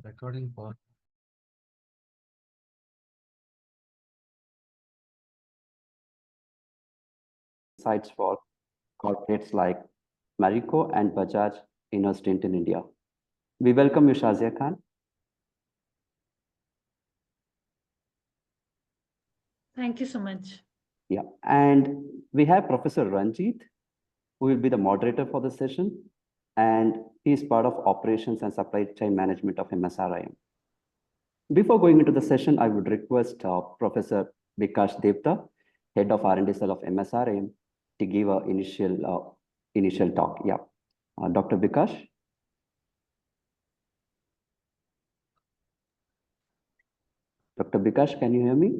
Recording for sites for corporates like Marico and Bajaj in her stint in India. We welcome you, Shazia Khan. Thank you so much. Yeah, and we have Professor Ranjit, who will be the moderator for the session, and he is part of operations and supply chain management of MSRIM. Before going into the session, I would request Professor Vikash Devta, head of R&D cell of MSRIM, to give an initial talk. Yeah, Dr. Vikash. Dr. Vikash, can you hear me?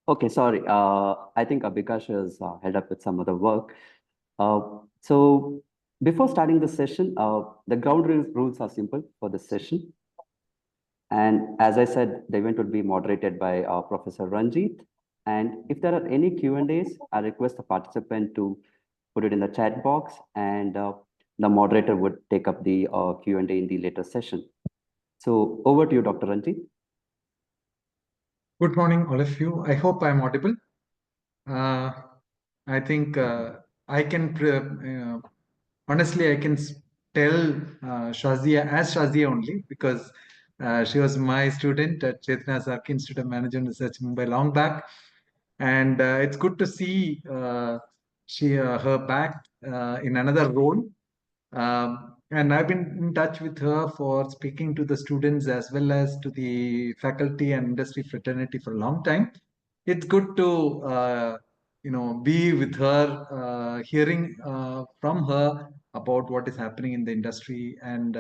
Okay, sorry. I think Vikash is held up with some other work. So before starting the session, the ground rules are simple for this session. And as I said, the event will be moderated by Professor Ranjit. And if there are any Q&As, I request the participant to put it in the chat box, and the moderator would take up the Q&A in the later session. So over to you, Dr. Ranjit. Good morning, all of you. I hope I'm audible. I think I can, honestly, I can tell Shazia as Shazia only because she was my student at Chaitanya Sarki Institute of Management Research Mumbai long back. And it's good to see her back in another role. And I've been in touch with her for speaking to the students as well as to the faculty and industry fraternity for a long time. It's good to be with her, hearing from her about what is happening in the industry, and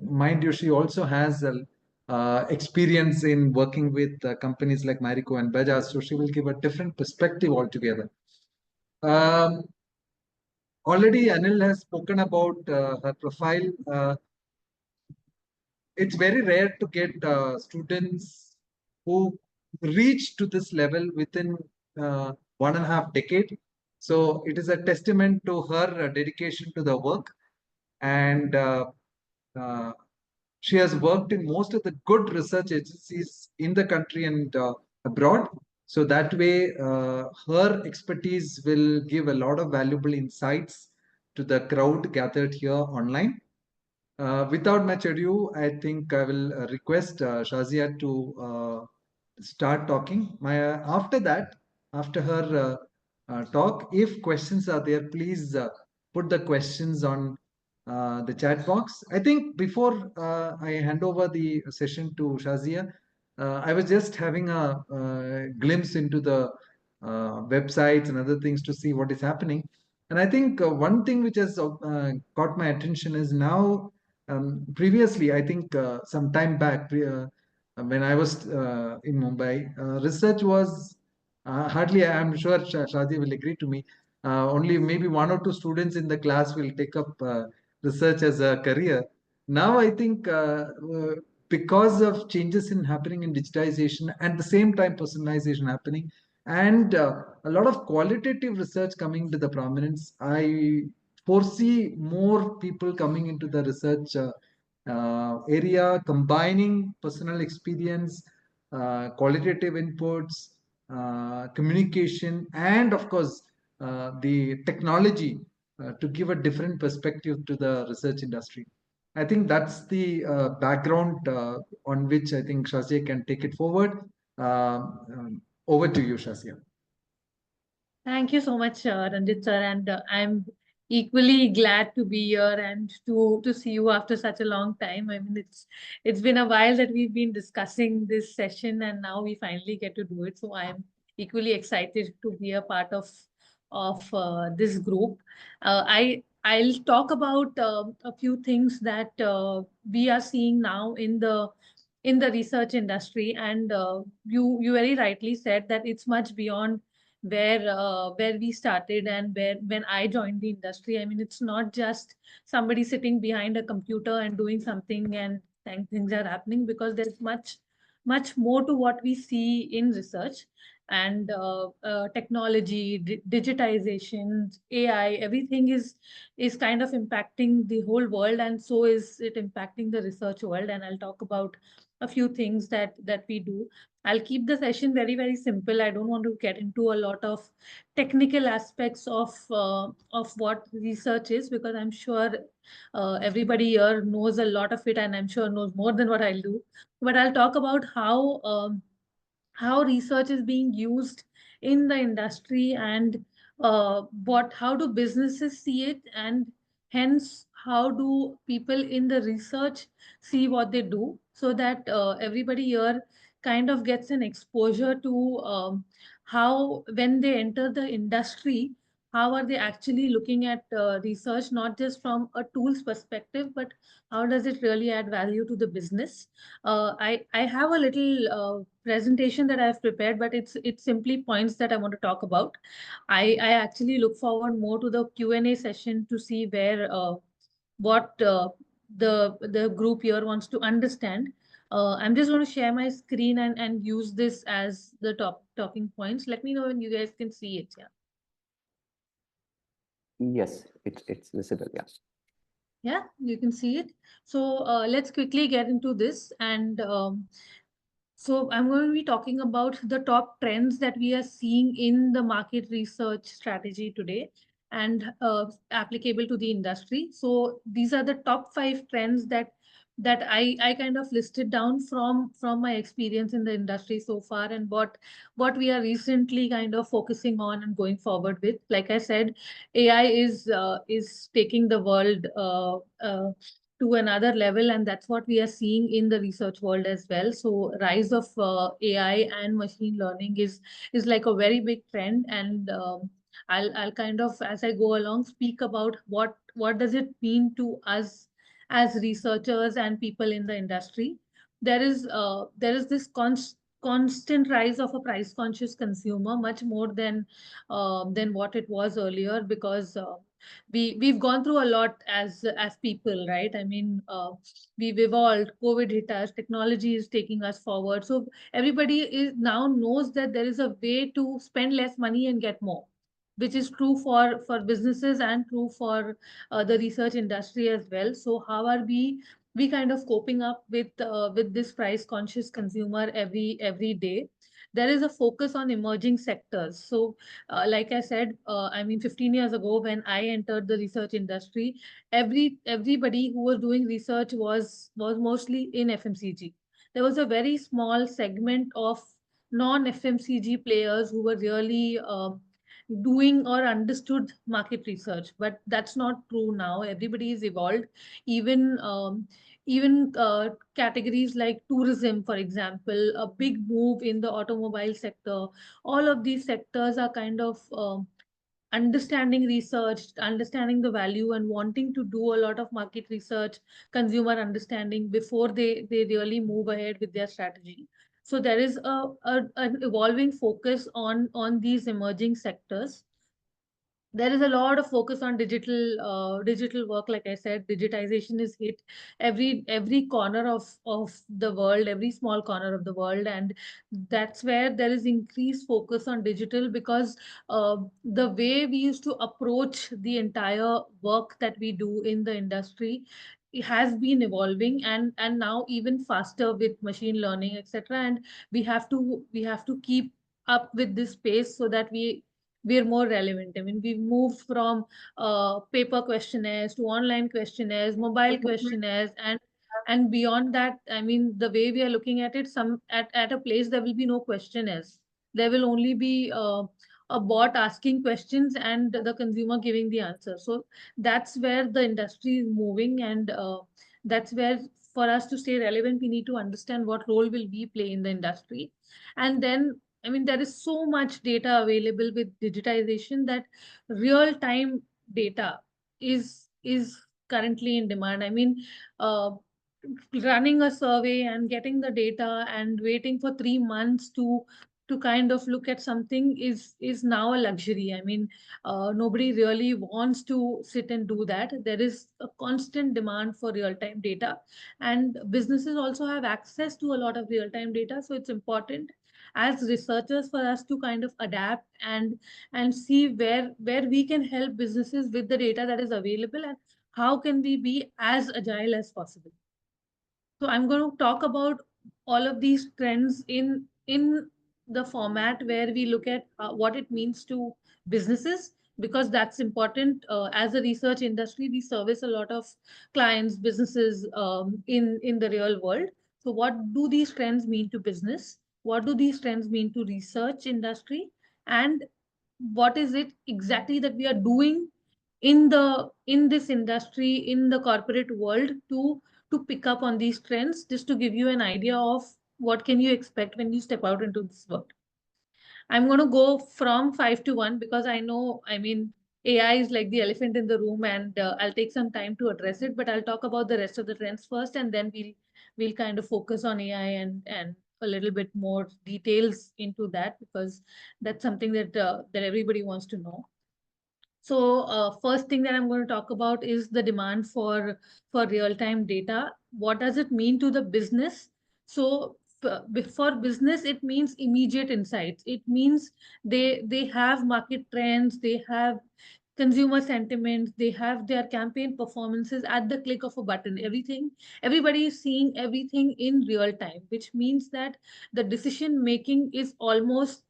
mind you, she also has experience in working with companies like Marico and Bajaj, so she will give a different perspective altogether. Already Anil has spoken about her profile. It's very rare to get students who reach to this level within 1.5 decade. So it is a testament to her dedication to the work, and uh, she has worked in most of the good research agencies in the country and abroad. So that way, her expertise will give a lot of valuable insights to the crowd gathered here online. Without much ado, I think I will request Shazia to start talking. After that, after her talk, if questions are there, please put the questions on the chat box. I think before I hand over the session to Shazia, I was just having a glimpse into the websites and other things to see what is happening. And I think one thing which has caught my attention is now, previously, I think some time back, when I was in Mumbai, research was hardly, I'm sure Shadi will agree to me, only maybe 1 or 2 students in the class will take up research as a career. Now, I think because of changes in happening in digitization, and the same time personalization happening, and a lot of qualitative research coming to the prominence, I foresee more people coming into the research area, combining personal experience, qualitative inputs, communication, and of course, the technology to give a different perspective to the research industry. I think that's the background on which I think Shazia can take it forward. Over to you, Shazia. Thank you so much, Ranjit sir, and I'm equally glad to be here and to see you after such a long time. I mean, it's been a while that we've been discussing this session, and now we finally get to do it. So I'm equally excited to be a part of this group. I'll talk about a few things that we are seeing now in the research industry, and you very rightly said that it's much beyond where we started and where when I joined the industry. I mean, it's not just somebody sitting behind a computer and doing something and things are happening, because there's much much more to what we see in research. And technology, digitization, AI, everything is kind of impacting the whole world, and so is it impacting the research world. And I'll talk about a few things that we do. I'll keep the session very, very simple. I don't want to get into a lot of technical aspects of what research is, because I'm sure everybody here knows a lot of it, and I'm sure knows more than what I'll do. But I'll talk about how research is being used in the industry, and what how do businesses see it, and hence how do people in the research see what they do, so that everybody here kind of gets an exposure to how, when they enter the industry, how are they actually looking at research, not just from a tools perspective, but how does it really add value to the business. I have a little presentation that I've prepared, but it's simply points that I want to talk about. I actually look forward more to the Q&A session to see where what the group here wants to understand. I'm just going to share my screen and use this as the talking points. Let me know when you guys can see it. Yeah. Yes, it's visible. Yeah. Yeah, you can see it. So let's quickly get into this. And so I'm going to be talking about the top trends that we are seeing in the market research strategy today, and applicable to the industry. So these are the top 5 trends that I kind of listed down from my experience in the industry so far, and what we are recently kind of focusing on and going forward with. Like I said, AI is taking the world to another level, and that's what we are seeing in the research world as well. So rise of AI and machine learning is like a very big trend. And I'll kind of, as I go along, speak about what does it mean to us as researchers and people in the industry. There is this constant rise of a price conscious consumer, much more than what it was earlier, because we've gone through a lot as people, right? I mean, we've evolved. COVID hit us. Technology is taking us forward. So everybody is now knows that there is a way to spend less money and get more, which is true for businesses and true for the research industry as well. So how are we kind of coping up with this price conscious consumer every day? There is a focus on emerging sectors. So like I said, I mean, 15 years ago when I entered the research industry, everybody who was doing research was mostly in FMCG. There was a very small segment of non FMCG players who were really doing or understood market research. But that's not true now. Everybody is evolved. Even categories like tourism, for example, a big move in the automobile sector. All of these sectors are kind of understanding research, understanding the value, and wanting to do a lot of market research, consumer understanding before they really move ahead with their strategy. So there is an evolving focus on these emerging sectors. There is a lot of focus on digital work. Like I said, digitization is hit every corner of the world, every small corner of the world. And that's where there is increased focus on digital, because the way we used to approach the entire work that we do in the industry, it has been evolving, and now even faster with machine learning, etc. And we have to keep up with this pace, so that we're more relevant. I mean, we've moved from paper questionnaires to online questionnaires, mobile questionnaires, and beyond that. I mean, the way we are looking at it, at a place there will be no questionnaires. There will only be a bot asking questions and the consumer giving the answer. So that's where the industry is moving, and that's where, for us to stay relevant, we need to understand what role will we play in the industry. And then, I mean, there is so much data available with digitization, that real time data is currently in demand. I mean, uh, running a survey and getting the data and waiting for 3 months kind of look at something is now a luxury. I mean, nobody really wants to sit and do that. There is a constant demand for real-time data, and businesses also have access to a lot of real-time data. So it's important as researchers for us to kind of adapt and see where we can help businesses with the data that is available, and how can we be as agile as possible. So I'm going to talk about all of these trends in the format where we look at what it means to businesses, because that's important. As a research industry, we service a lot of clients, businesses, in the real world. So what do these trends mean to business? What do these trends mean to research industry? And what is it exactly that we are doing in this industry, in the corporate world, to pick up on these trends, just to give you an idea of what can you expect when you step out into this world. I'm going to go from 5 to 1 because I know, I mean, AI is like the elephant in the room, and I'll take some time to address it, but I'll talk about the rest of the trends first, and then we'll kind of focus on AI and a little bit more details into that, because that's something that everybody wants to know. So first thing that I'm going to talk about is the demand for real-time data. What does it mean to the business? So for business, it means immediate insights. It means they have market trends, they have consumer sentiments, they have their campaign performances at the click of a button. Everybody is seeing everything in real time, which means that the decision making is almost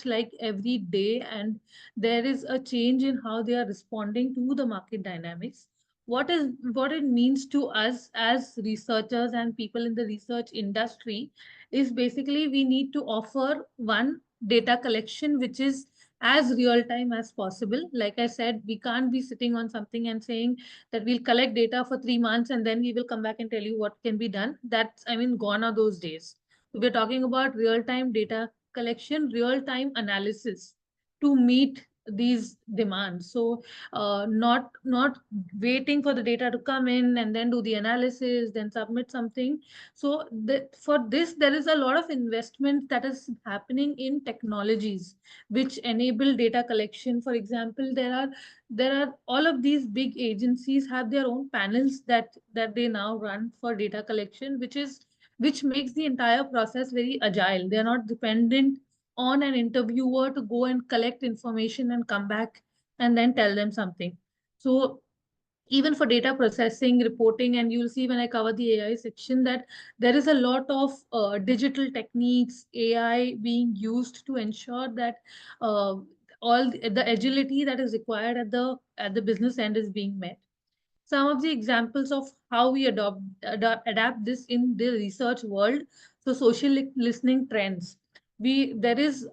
like every day, and there is a change in how they are responding to the market dynamics. What it means to us as researchers and people in the research industry is basically we need to offer one, data collection which is as real time as possible. Like I said, we can't be sitting on something and saying that we'll collect data for 3 months and then we will come back and tell you what can be done. That's, I mean, gone are those days. We're talking about real time data collection, real time analysis to meet these demands. So not waiting for the data to come in and then do the analysis, then submit something. So for this, there is a lot of investment that is happening in technologies which enable data collection. For example, there are all of these big agencies have their own panels that they now run for data collection, which makes the entire process very agile. They're not dependent on an interviewer to go and collect information and come back and then tell them something. So even for data processing, reporting, and you'll see when I cover the AI section that there is a lot of digital techniques, AI being used to ensure that all the agility that is required at the business end is being met. Some of the examples of how we adapt this in the research world. So social listening trends. There is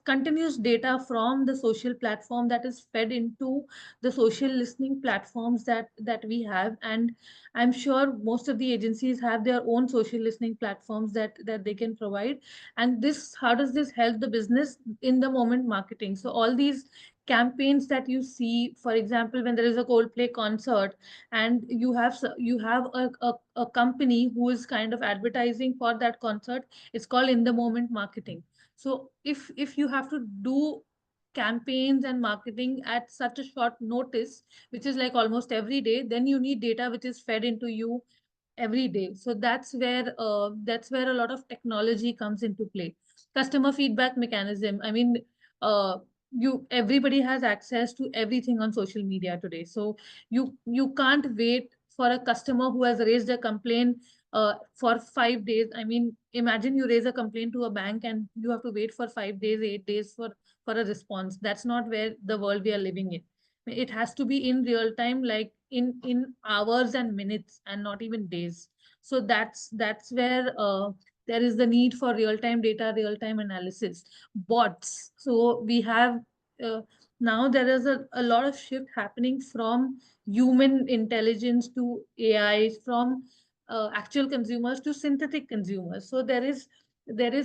continuous data from the social platform that is fed into the social listening platforms that we have, and I'm sure most of the agencies have their own social listening platforms that they can provide. And this, how does this help the business in the moment marketing? So all these campaigns that you see, for example, when there is a Coldplay concert and you have a company who is kind of advertising for that concert, it's called in the moment marketing. So if you have to do campaigns and marketing at such a short notice, which is like almost every day, then you need data which is fed into you every day. So that's where a lot of technology comes into play. Customer feedback mechanism. I mean, uh, everybody has access to everything on social media today. So you can't wait for a customer who has raised a complaint for 5 days. I mean, imagine you raise a complaint to a bank and you have to wait for 5 days, 8 days for a response. That's not where the world we are living in. It has to be in real time, like in hours and minutes, and not even days. So that's where there is the need for real time data, real time analysis. Bots. So we have uh, now there is a lot of shift happening from human intelligence to AI, from actual consumers to synthetic consumers. So there is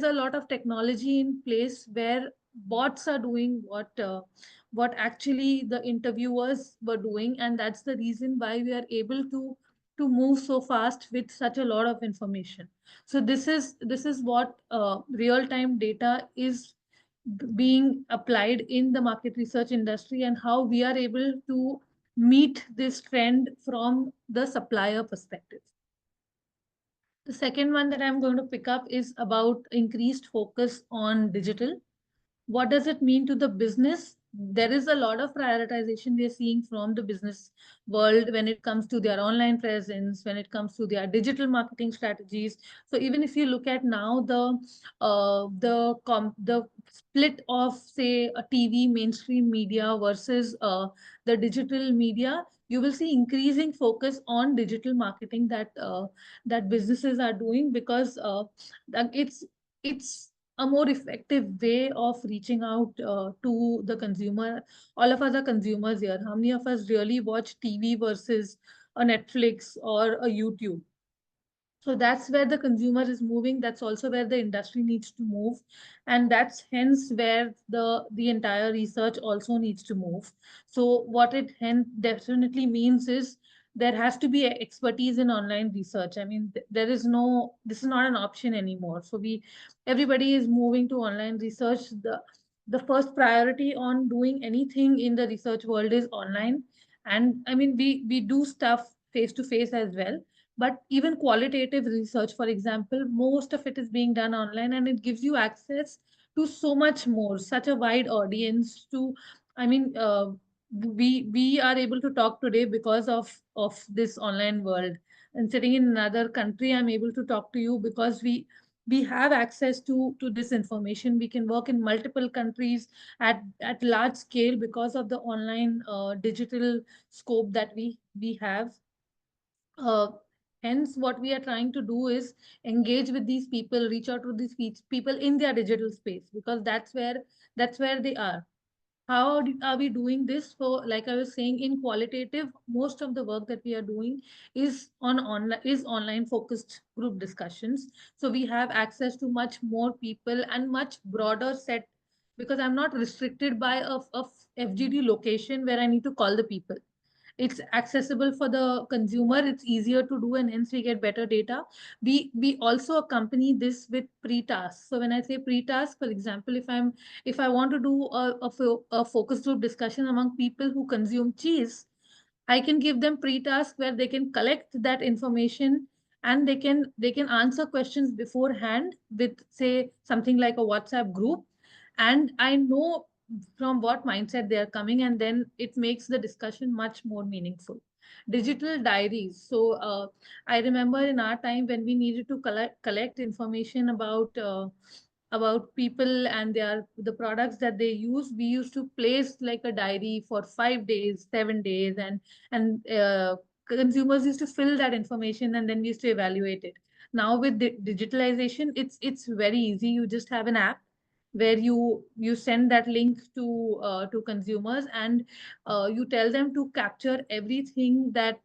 a lot of technology in place where bots are doing what actually the interviewers were doing, and that's the reason why we are able to to move so fast with such a lot of information. So this is what real time data is being applied in the market research industry, and how we are able to meet this trend from the supplier perspective. The second one that I'm going to pick up is about increased focus on digital. What does it mean to the business? There is a lot of prioritization we are seeing from the business world when it comes to their online presence, when it comes to their digital marketing strategies. So even if you look at now the split of, say, a TV mainstream media versus the digital media, you will see increasing focus on digital marketing that businesses are doing, because that it's a more effective way of reaching out to the consumer. All of us are consumers here. How many of us really watch TV versus a Netflix or a YouTube? So that's where the consumer is moving. That's also where the industry needs to move, and that's hence where the entire research also needs to move. So what it hence definitely means is there has to be expertise in online research. I mean, there is no, this is not an option anymore. So everybody is moving to online research. The first priority on doing anything in the research world is online. And I mean, we do stuff face to face as well, but even qualitative research, for example, most of it is being done online, and it gives you access to so much more, such a wide audience to, I mean, we are able to talk today because of this online world. And sitting in another country, I'm able to talk to you because we have access to this information. We can work in multiple countries at large scale because of the online digital scope that we have. uh, Hence, what we are trying to do is engage with these people, reach out to these people in their digital space, because that's where they are. Are we doing this? For, like I was saying, in qualitative, most of the work that we are doing is online focused group discussions. So we have access to much more people and much broader set, because I'm not restricted by a FGD location where I need to call the people. It's accessible for the consumer, it's easier to do, and hence we get better data. We also accompany this with pre-task. So when I say pre-task, for example, if I want to do a focus group discussion among people who consume cheese, I can give them pre-task where they can collect that information, and they can answer questions beforehand with, say, something like a WhatsApp group, and I know from what mindset they are coming, and then it makes the discussion much more meaningful. Digital diaries. So I remember in our time when we needed to collect information about people and the products that they use, we used to place like a diary for 5 days, 7 days, and consumers used to fill that information, and then we used to evaluate it. Now with digitalization, it's very easy. You just have an app where you send that link to consumers, and you tell them to capture everything that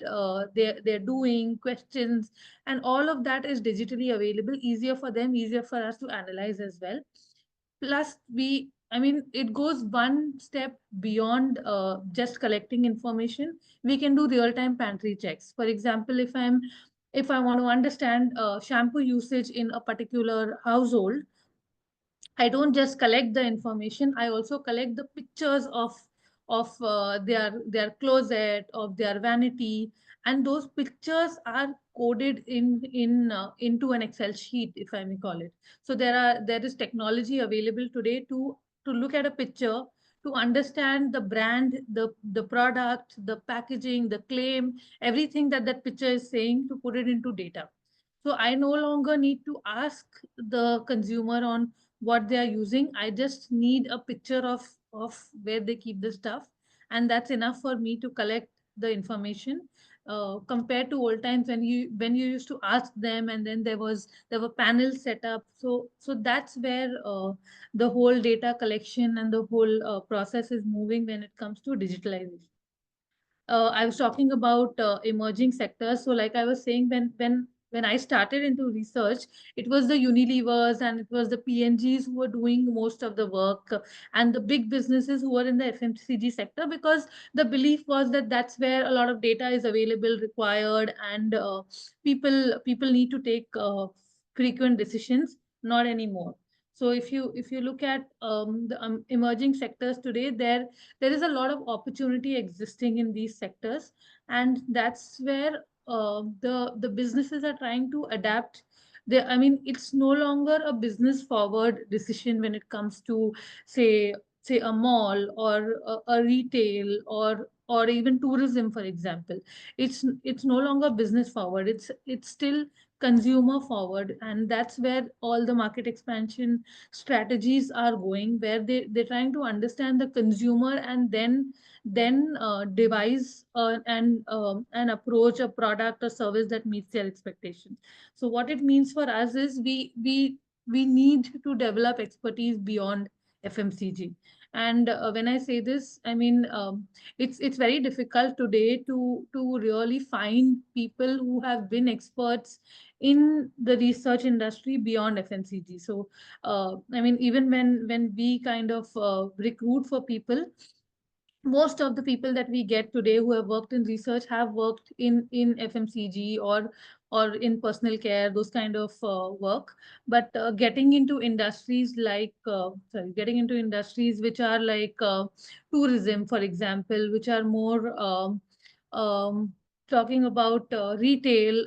they're doing, questions, and all of that is digitally available, easier for them, easier for us to analyze as well. Plus, I mean, it goes one step beyond just collecting information. We can do real-time pantry checks. For example, if I want to understand shampoo usage in a particular household, I don't just collect the information. I also collect the pictures of their closet, of their vanity, and those pictures are coded into an Excel sheet, if I may call it. So there is technology available today to look at a picture, to understand the brand, the product, the packaging, the claim, everything that that picture is saying, to put it into data. So I no longer need to ask the consumer on what they are using. I just need a picture of where they keep the stuff, and that's enough for me to collect the information. Compared to old times when you used to ask them, and then there were panels set up. So that's where the whole data collection and the whole process is moving when it comes to digitalization. I was talking about emerging sectors. So like I was saying, when when I started into research, it was the Unilevers and it was the PNGs who were doing most of the work, and the big businesses who were in the FMCG sector, because the belief was that that's where a lot of data is available, required, and people need to take frequent decisions. Not anymore. So if you look at the emerging sectors today, there is a lot of opportunity existing in these sectors, and that's where the businesses are trying to adapt. I mean, it's no longer a business forward decision when it comes to say a mall or a retail or even tourism, for example. It's no longer business forward. It's still consumer forward, and that's where all the market expansion strategies are going, where they're trying to understand the consumer and then devise and approach a product or service that meets their expectations. So what it means for us is we need to develop expertise beyond FMCG. And when I say this, I mean it's very difficult today to really find people who have been experts in the research industry beyond FMCG. So I mean, even when we kind of recruit for people, most of the people that we get today who have worked in research have worked in FMCG or in personal care, those kind of work. But getting into industries which are like tourism, for example, which are more talking about retail,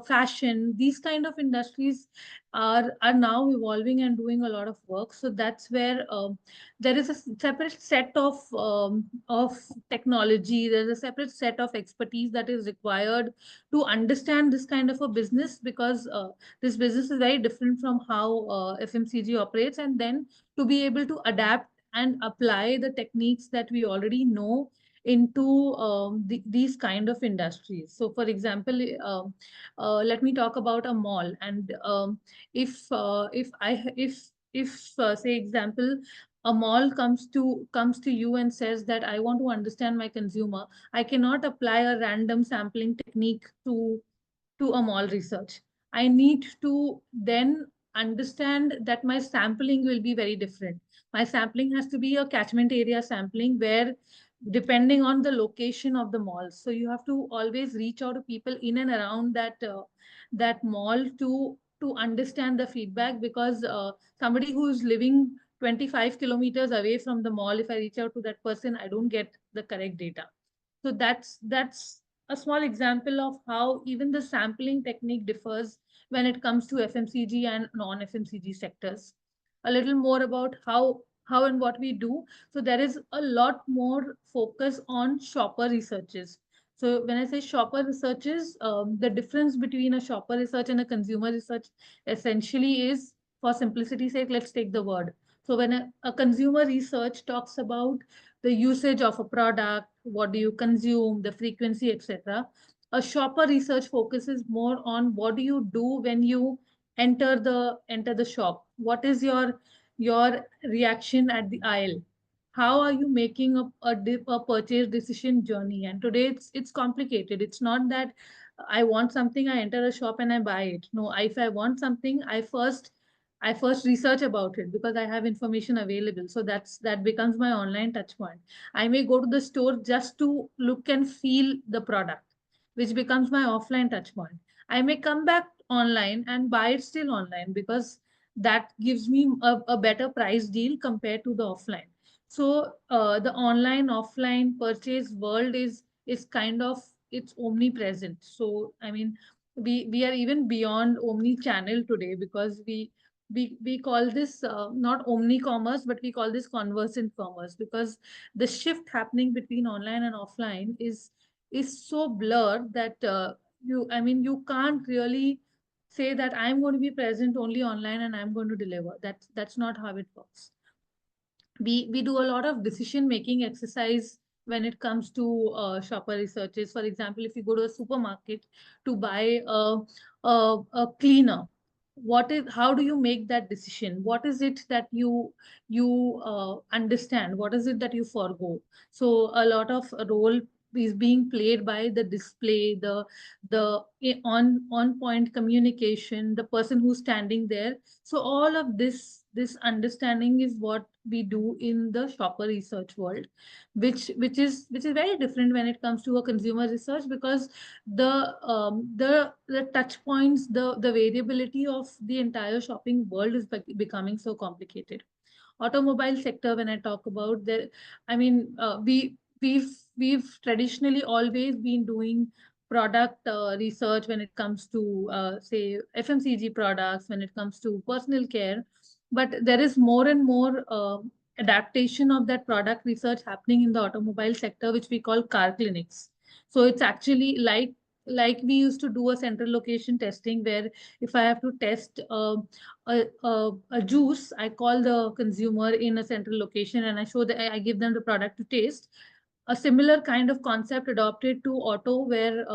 fashion, these kind of industries are now evolving and doing a lot of work. So that's where there is a separate set of technology. There's a separate set of expertise that is required to understand this kind of a business, because this business is very different from how FMCG operates, and then to be able to adapt and apply the techniques that we already know into these kind of industries. So for example, let me talk about a mall. And if say example, a mall comes to you and says that I want to understand my consumer, I cannot apply a random sampling technique to a mall research. I need to then understand that my sampling will be very different. My sampling has to be a catchment area sampling, where depending on the location of the mall, so you have to always reach out to people in and around that mall to understand the feedback, because somebody who is living 25 kilometers away from the mall, if I reach out to that person, I don't get the correct data. So that's a small example of how even the sampling technique differs when it comes to FMCG and non-FMCG sectors. A little more about how and what we do. So there is a lot more focus on shopper researches. So when I say shopper researches, the difference between a shopper research and a consumer research essentially is, for simplicity's sake, let's take the word. So when a consumer research talks about the usage of a product, what do you consume, the frequency, etc. A shopper research focuses more on what do you do when you enter the shop. What is your reaction at the aisle? How are you making a purchase decision journey? And today it's complicated. It's not that I want something, I enter a shop and I buy it. No, if I want something, I first research about it because I have information available. So that becomes my online touch point. I may go to the store just to look and feel the product, which becomes my offline touch point. I may come back online and buy it still online, because that gives me a better price deal compared to the offline. So the online offline purchase world is kind of, it's omnipresent. So I mean, we are even beyond omni channel today, because we call this not omni commerce, but we call this conversant commerce, because the shift happening between online and offline is so blurred that you can't really say that I'm going to be present only online and I'm going to deliver. That's not how it works. We do a lot of decision making exercise when it comes to shopper researches. For example, if you go to a supermarket to buy a cleaner, how do you make that decision? What is it that you understand? What is it that you forego? So a lot of role is being played by the display, the on point communication, the person who's standing there. So all of this understanding is what we do in the shopper research world, which is very different when it comes to a consumer research, because the touch points, the variability of the entire shopping world is becoming so complicated. Automobile sector, when I talk about the, I mean, we've traditionally always been doing product research when it comes to say FMCG products, when it comes to personal care, but there is more and more adaptation of that product research happening in the automobile sector, which we call car clinics. So it's actually like we used to do a central location testing, where if I have to test a juice, I call the consumer in a central location and I show that I give them the product to taste. A similar kind of concept adopted to auto, where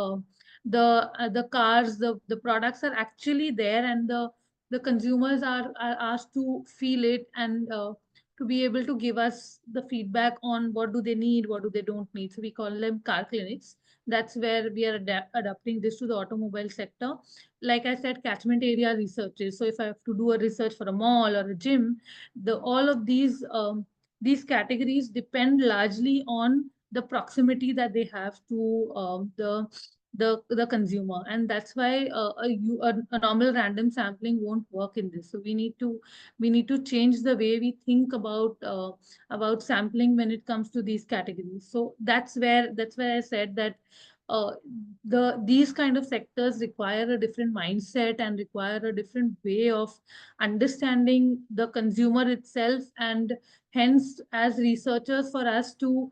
the cars, the products are actually there, and the consumers are asked to feel it, and to be able to give us the feedback on what do they need, what do they don't need. So we call them car clinics. That's where we are adapting this to the automobile sector. Like I said, catchment area researches. So if I have to do a research for a mall or a gym, the all of these categories depend largely on the proximity that they have to the consumer, and that's why a normal random sampling won't work in this. So we need to change the way we think about sampling when it comes to these categories. So that's where I said that these kind of sectors require a different mindset and require a different way of understanding the consumer itself, and hence as researchers, for us to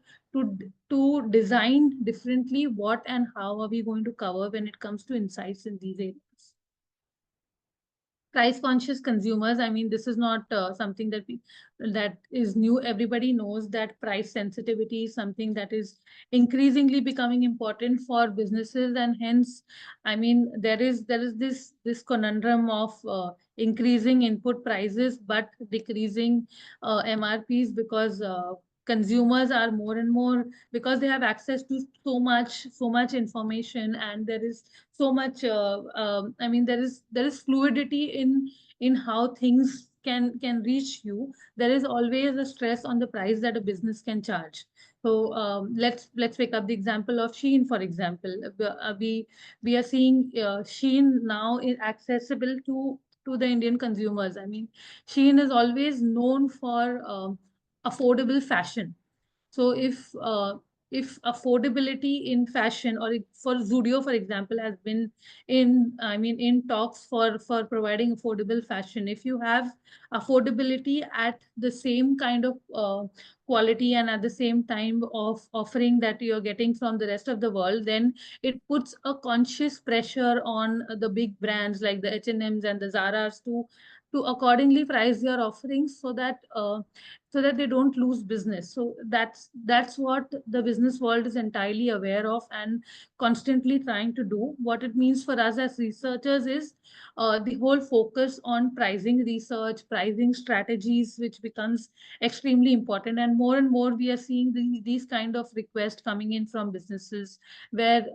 design differently what and how are we going to cover when it comes to insights in these areas. Price conscious consumers, I mean, this is not something that is new. Everybody knows that price sensitivity is something that is increasingly becoming important for businesses, and hence, I mean, there is this conundrum of increasing input prices but decreasing MRPs, because consumers are more and more, because they have access to so much information, and there is so much I mean, there is fluidity in how things can reach you. There is always a stress on the price that a business can charge. So let's pick up the example of Shein, for example. We are seeing Shein now is accessible to the Indian consumers. I mean, Shein is always known for affordable fashion. So if affordability in fashion, or for Zudio, for example, has been in talks for providing affordable fashion. If you have affordability at the same kind of quality and at the same time of offering that you're getting from the rest of the world, then it puts a conscious pressure on the big brands like the H&Ms and the Zaras to accordingly price their offerings, so that they don't lose business. So that's what the business world is entirely aware of and constantly trying to do. What it means for us as researchers is the whole focus on pricing research, pricing strategies, which becomes extremely important. And more we are seeing these kind of requests coming in from businesses, where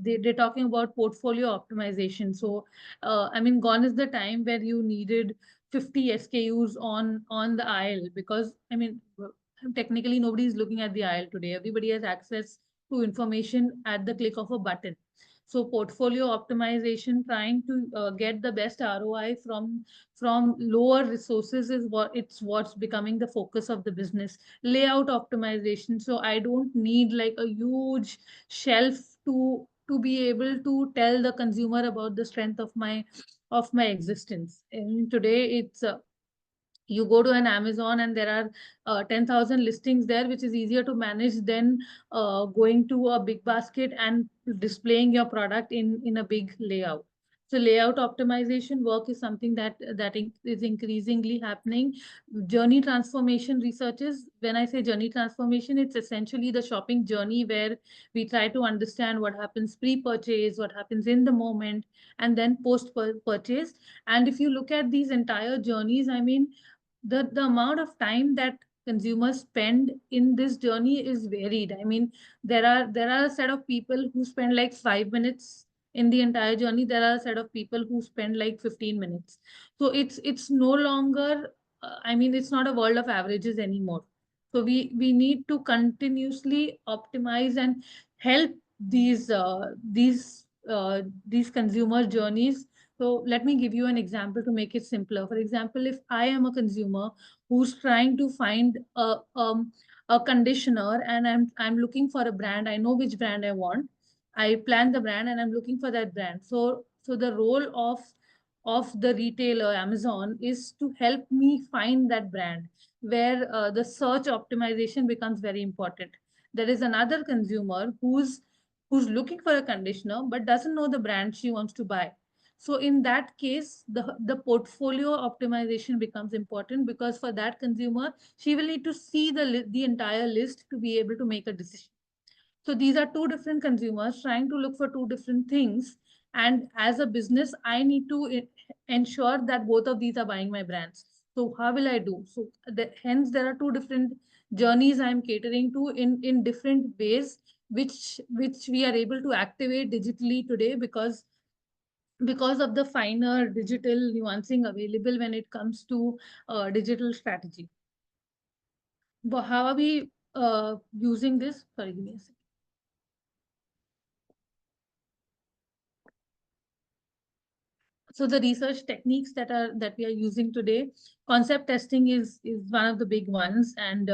they're talking about portfolio optimization. So I mean, gone is the time where you needed 50 SKUs on the aisle, because I mean, technically nobody is looking at the aisle today. Everybody has access to information at the click of a button. So portfolio optimization, trying to get the best ROI from lower resources, is what's becoming the focus of the business. Layout optimization. So I don't need like a huge shelf to be able to tell the consumer about the strength of my existence. And today it's you go to an Amazon and there are 10,000 listings there, which is easier to manage than going to a big basket and displaying your product in a big layout. So layout optimization work is something that is increasingly happening. Journey transformation researches. When I say journey transformation, it's essentially the shopping journey, where we try to understand what happens pre-purchase, what happens in the moment, and then post-purchase. And if you look at these entire journeys, I mean, the amount of time that consumers spend in this journey is varied. I mean, there are a set of people who spend like 5 minutes in the entire journey. There are a set of people who spend like 15 minutes. So it's no longer, I mean, it's not a world of averages anymore. So we need to continuously optimize and help these consumer journeys. So let me give you an example to make it simpler. For example, if I am a consumer who's trying to find a conditioner, and I'm looking for a brand, I know which brand I want. I plan the brand and I'm looking for that brand. So the role of the retailer Amazon is to help me find that brand, where the search optimization becomes very important. There is another consumer who's looking for a conditioner but doesn't know the brand she wants to buy. So in that case, the portfolio optimization becomes important, because for that consumer, she will need to see the entire list to be able to make a decision. So these are two different consumers trying to look for two different things. And as a business, I need to ensure that both of these are buying my brands. So how will I do? So hence there are two different journeys I'm catering to in different ways, which we are able to activate digitally today, because of the finer digital nuancing available when it comes to digital strategy. But how are we using this? Sorry, give me a second. So the research techniques that we are using today, concept testing is one of the big ones. And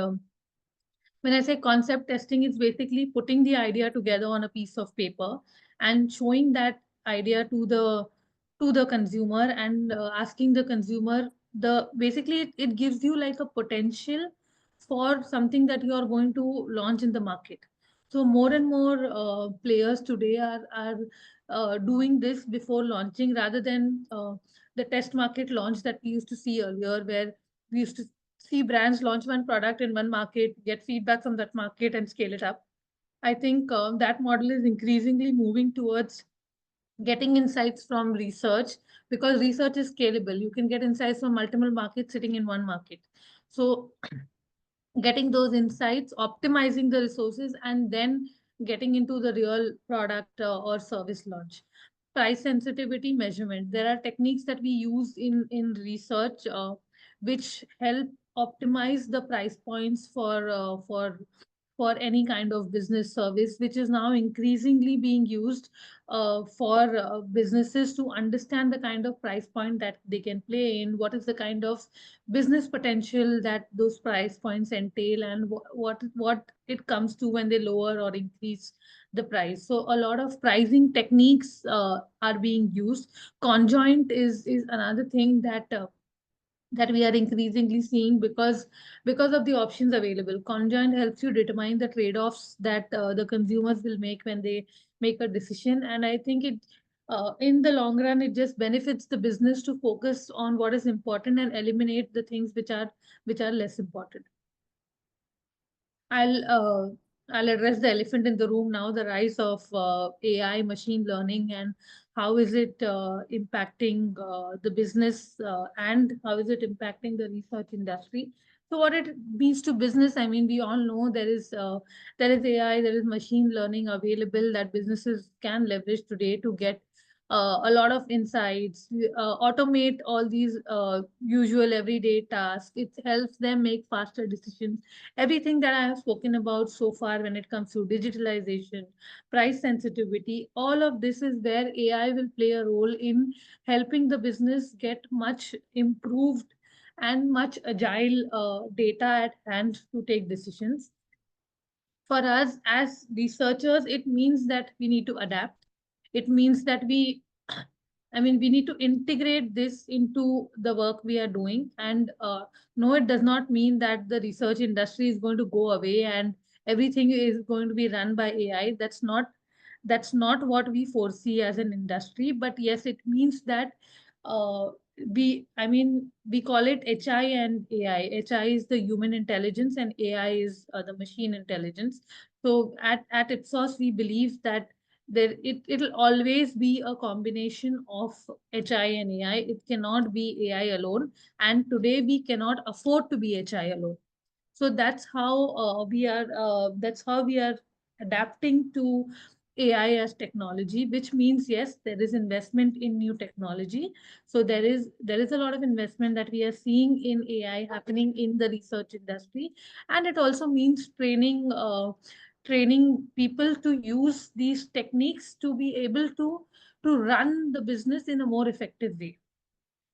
when I say concept testing, it's basically putting the idea together on a piece of paper and showing that idea to the consumer, and asking the consumer, the basically it gives you like a potential for something that you are going to launch in the market. So more and more players today are doing this before launching, rather than the test market launch that we used to see earlier, where we used to see brands launch one product in one market, get feedback from that market, and scale it up. I think that model is increasingly moving towards getting insights from research, because research is scalable. You can get insights from multiple markets sitting in one market. So getting those insights, optimizing the resources, and then getting into the real product or service launch. Price sensitivity measurement. There are techniques that we use in research which help optimize the price points for any kind of business service, which is now increasingly being used for businesses to understand the kind of price point that they can play in, what is the kind of business potential that those price points entail, and what it comes to when they lower or increase the price. So a lot of pricing techniques are being used. Conjoint is another thing that we are increasingly seeing, because of the options available. Conjoint helps you determine the trade-offs that the consumers will make when they make a decision. And I think it in the long run, it just benefits the business to focus on what is important and eliminate the things which are less important. I'll uh, I'll address the elephant in the room now, the rise of AI, machine learning, and how is it impacting the business, and how is it impacting the research industry. So what it means to business, I mean, we all know there is AI, there is machine learning available that businesses can leverage today to get a lot of insights, automate all these usual everyday tasks. It helps them make faster decisions. Everything that I have spoken about so far when it comes to digitalization, price sensitivity, all of this is where AI will play a role in helping the business get much improved and much agile data at hand to take decisions. For us as researchers, it means that we need to adapt. It means that we need to integrate this into the work we are doing. And no, it does not mean that the research industry is going to go away and everything is going to be run by AI. That's not what we foresee as an industry. But yes, it means that uh, we call it HI and AI. HI is the human intelligence and AI is the machine intelligence. So at IPSOS, we believe that it'll always be a combination of HI and AI. It cannot be AI alone. And today we cannot afford to be HI alone. So that's how we are adapting to AI as technology, which means yes, there is investment in new technology. So there is a lot of investment that we are seeing in AI happening in the research industry, and it also means training people to use these techniques to be able to run the business in a more effective way.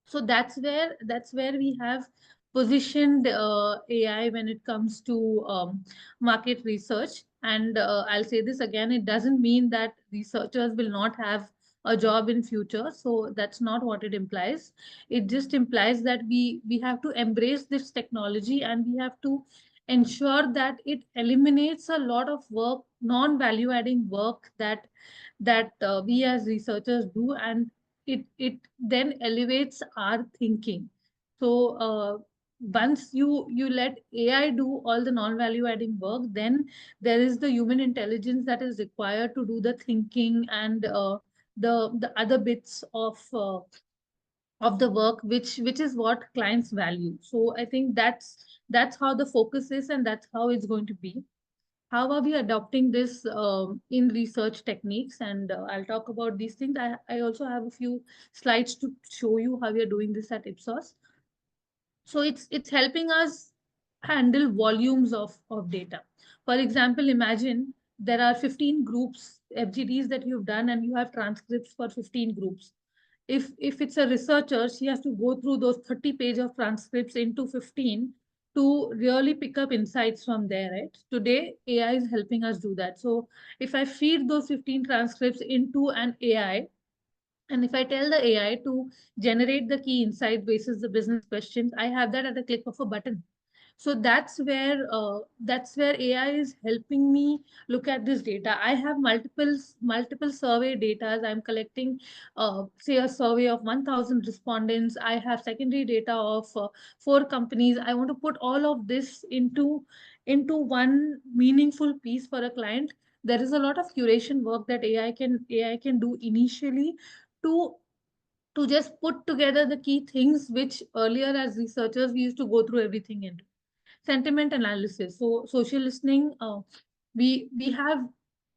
So that's where we have positioned AI when it comes to market research. And I'll say this again, it doesn't mean that researchers will not have a job in future. So that's not what it implies. It just implies that we have to embrace this technology, and we have to ensure that it eliminates a lot of work, non value adding work that we as researchers do, and it then elevates our thinking. So once you let AI do all the non-value adding work, then there is the human intelligence that is required to do the thinking and the other bits of the work, which is what clients value. So I think that's how the focus is, and that's how it's going to be. How are we adopting this in research techniques? And I'll talk about these things. I also have a few slides to show you how we are doing this at Ipsos. So it's helping us handle volumes of data. For example, imagine there are 15 groups, FGDs that you've done, and you have transcripts for 15 groups. If it's a researcher, she has to go through those 30 page of transcripts into 15 to really pick up insights from there, right? Today AI is helping us do that. So if I feed those 15 transcripts into an AI, and if I tell the AI to generate the key insight basis the business questions, I have that at a click of a button. So that's where AI is helping me look at this data. I have multiple survey data. I'm collecting, say, a survey of 1,000 respondents. I have secondary data of 4 companies. I want to put all of this into one meaningful piece for a client. There is a lot of curation work that AI can do initially to to just put together the key things which earlier as researchers we used to go through everything into sentiment analysis. So social listening, we have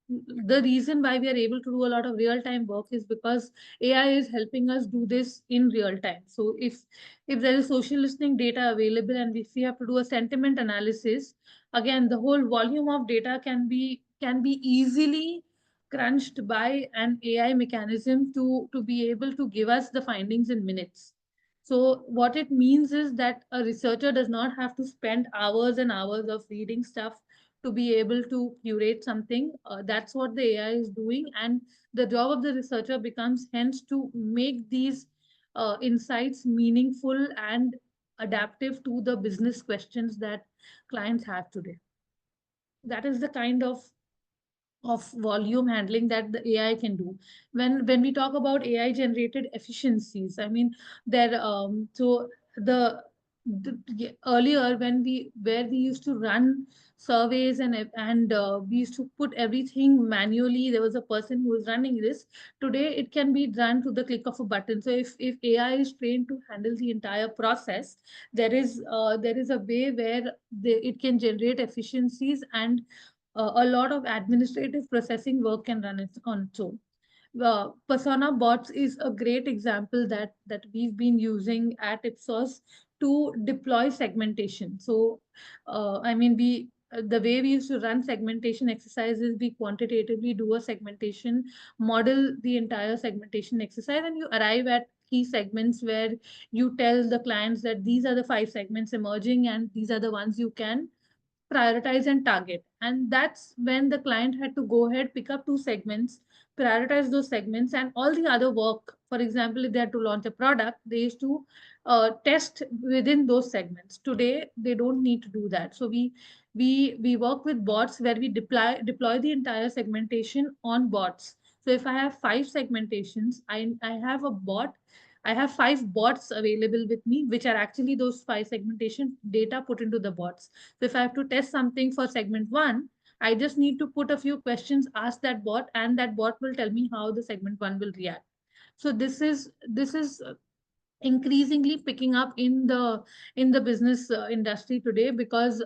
the reason why we are able to do a lot of real time work is because AI is helping us do this in real time. So if there is social listening data available, and if we have to do a sentiment analysis, again the whole volume of data can be easily crunched by an AI mechanism to be able to give us the findings in minutes. So what it means is that a researcher does not have to spend hours and hours of reading stuff to be able to curate something. That's what the AI is doing, and the job of the researcher becomes hence to make these insights meaningful and adaptive to the business questions that clients have today. That is the kind of volume handling that the AI can do. When we talk about AI generated efficiencies, I mean there so earlier when we used to run surveys and we used to put everything manually, there was a person who was running this. Today it can be done to the click of a button. So if AI is trained to handle the entire process, there is a way where it can generate efficiencies, and a lot of administrative processing work can run its on its own. Persona bots is a great example that we've been using at Ipsos to deploy segmentation. So, I mean, the way we used to run segmentation exercises, we quantitatively do a segmentation, model the entire segmentation exercise, and you arrive at key segments where you tell the clients that these are the 5 segments emerging, and these are the ones you can prioritize and target. And that's when the client had to go ahead, pick up 2 segments, prioritize those segments, and all the other work. For example, if they had to launch a product, they used to test within those segments. Today they don't need to do that. So we work with bots where we deploy the entire segmentation on bots. So if I have 5 segmentations, I have a bot. I have 5 bots available with me, which are actually those 5 segmentation data put into the bots. So if I have to test something for segment 1, I just need to put a few questions, ask that bot, and that bot will tell me how the segment 1 will react. So this is increasingly picking up in the business industry today, because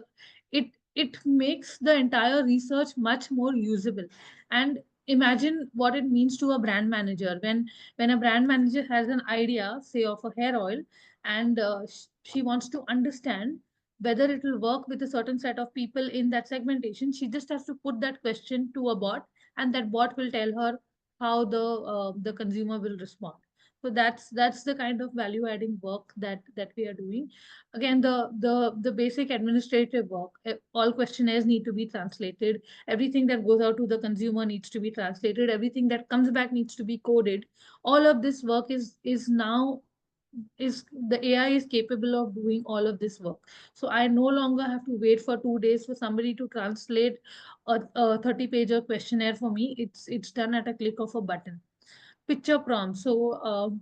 it makes the entire research much more usable. And imagine what it means to a brand manager when a brand manager has an idea, say of a hair oil, and she wants to understand whether it will work with a certain set of people in that segmentation. She just has to put that question to a bot, and that bot will tell her how the consumer will respond. So that's the kind of value adding work that we are doing. Again, the basic administrative work, all questionnaires need to be translated, everything that goes out to the consumer needs to be translated, everything that comes back needs to be coded. All of this work is now is the AI is capable of doing all of this work. So I no longer have to wait for 2 days for somebody to translate a 30 page questionnaire for me. It's done at a click of a button. Picture prompts. So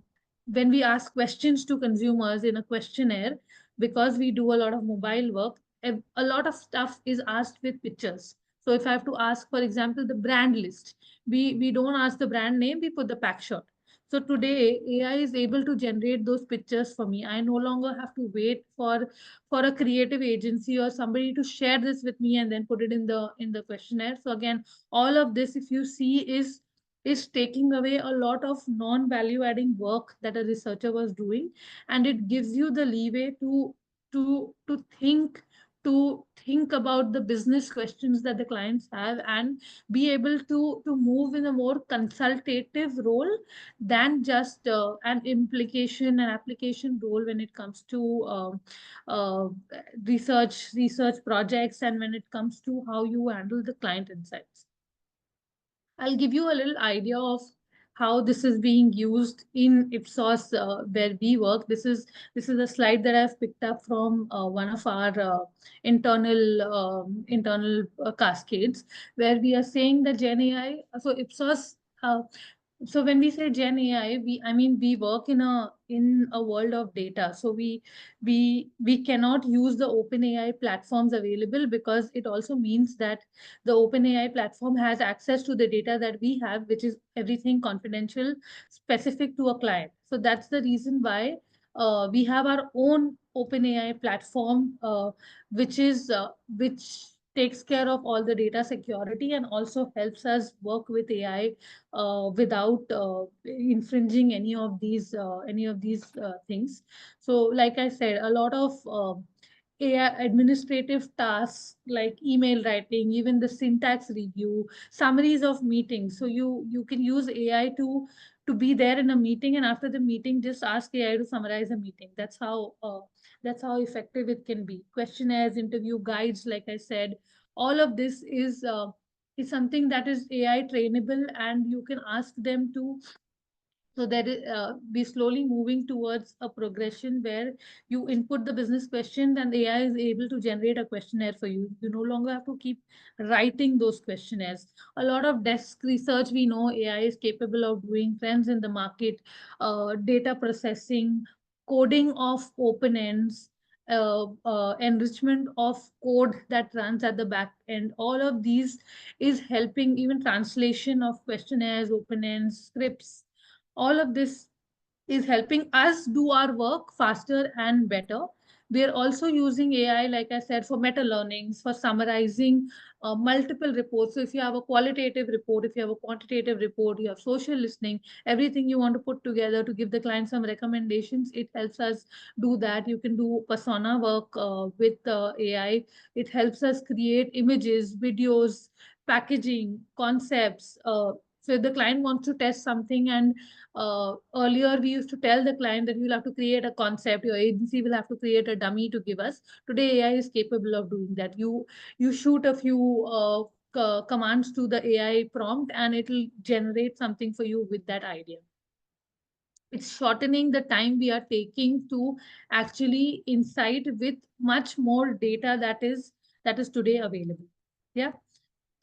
when we ask questions to consumers in a questionnaire, because we do a lot of mobile work, a lot of stuff is asked with pictures. So if I have to ask, for example, the brand list, we don't ask the brand name, we put the pack shot. So today AI is able to generate those pictures for me. I no longer have to wait for a creative agency or somebody to share this with me and then put it in the questionnaire. So again, all of this, if you see, is taking away a lot of non-value adding work that a researcher was doing, and it gives you the leeway to think about the business questions that the clients have, and be able to move in a more consultative role than just an application role when it comes to uh, research projects, and when it comes to how you handle the client insights. I'll give you a little idea of how this is being used in IPSOS, where we work. This is a slide that I've picked up from one of our internal cascades, where we are saying that Gen AI. So IPSOS. So when we say Gen AI, we work in a world of data. So we cannot use the open AI platforms available, because it also means that the OpenAI platform has access to the data that we have, which is everything confidential, specific to a client. So that's the reason why we have our own OpenAI platform, which takes care of all the data security and also helps us work with AI without infringing any of these things. So, like I said, a lot of AI administrative tasks like email writing, even the syntax review, summaries of meetings. So you can use AI to be there in a meeting, and after the meeting, just ask AI to summarize a meeting. That's how effective it can be. Questionnaires, interview guides, like I said, all of this is something that is AI trainable, and you can ask them to. So that is, we slowly moving towards a progression where you input the business question and AI is able to generate a questionnaire for you. You no longer have to keep writing those questionnaires. A lot of desk research we know AI is capable of doing, trends in the market, data processing, coding of open ends, enrichment of code that runs at the back end. All of these is helping, even translation of questionnaires, open ends, scripts. All of this is helping us do our work faster and better. We are also using AI, like I said, for meta learnings, for summarizing multiple reports. So if you have a qualitative report, if you have a quantitative report, you have social listening, everything you want to put together to give the client some recommendations, it helps us do that. You can do persona work with AI. It helps us create images, videos, packaging, concepts. So if the client wants to test something, and earlier we used to tell the client that you'll have to create a concept, your agency will have to create a dummy to give us. Today AI is capable of doing that. You shoot a few commands to the AI prompt, and it'll generate something for you with that idea. It's shortening the time we are taking to actually insight with much more data that is today available. Yeah.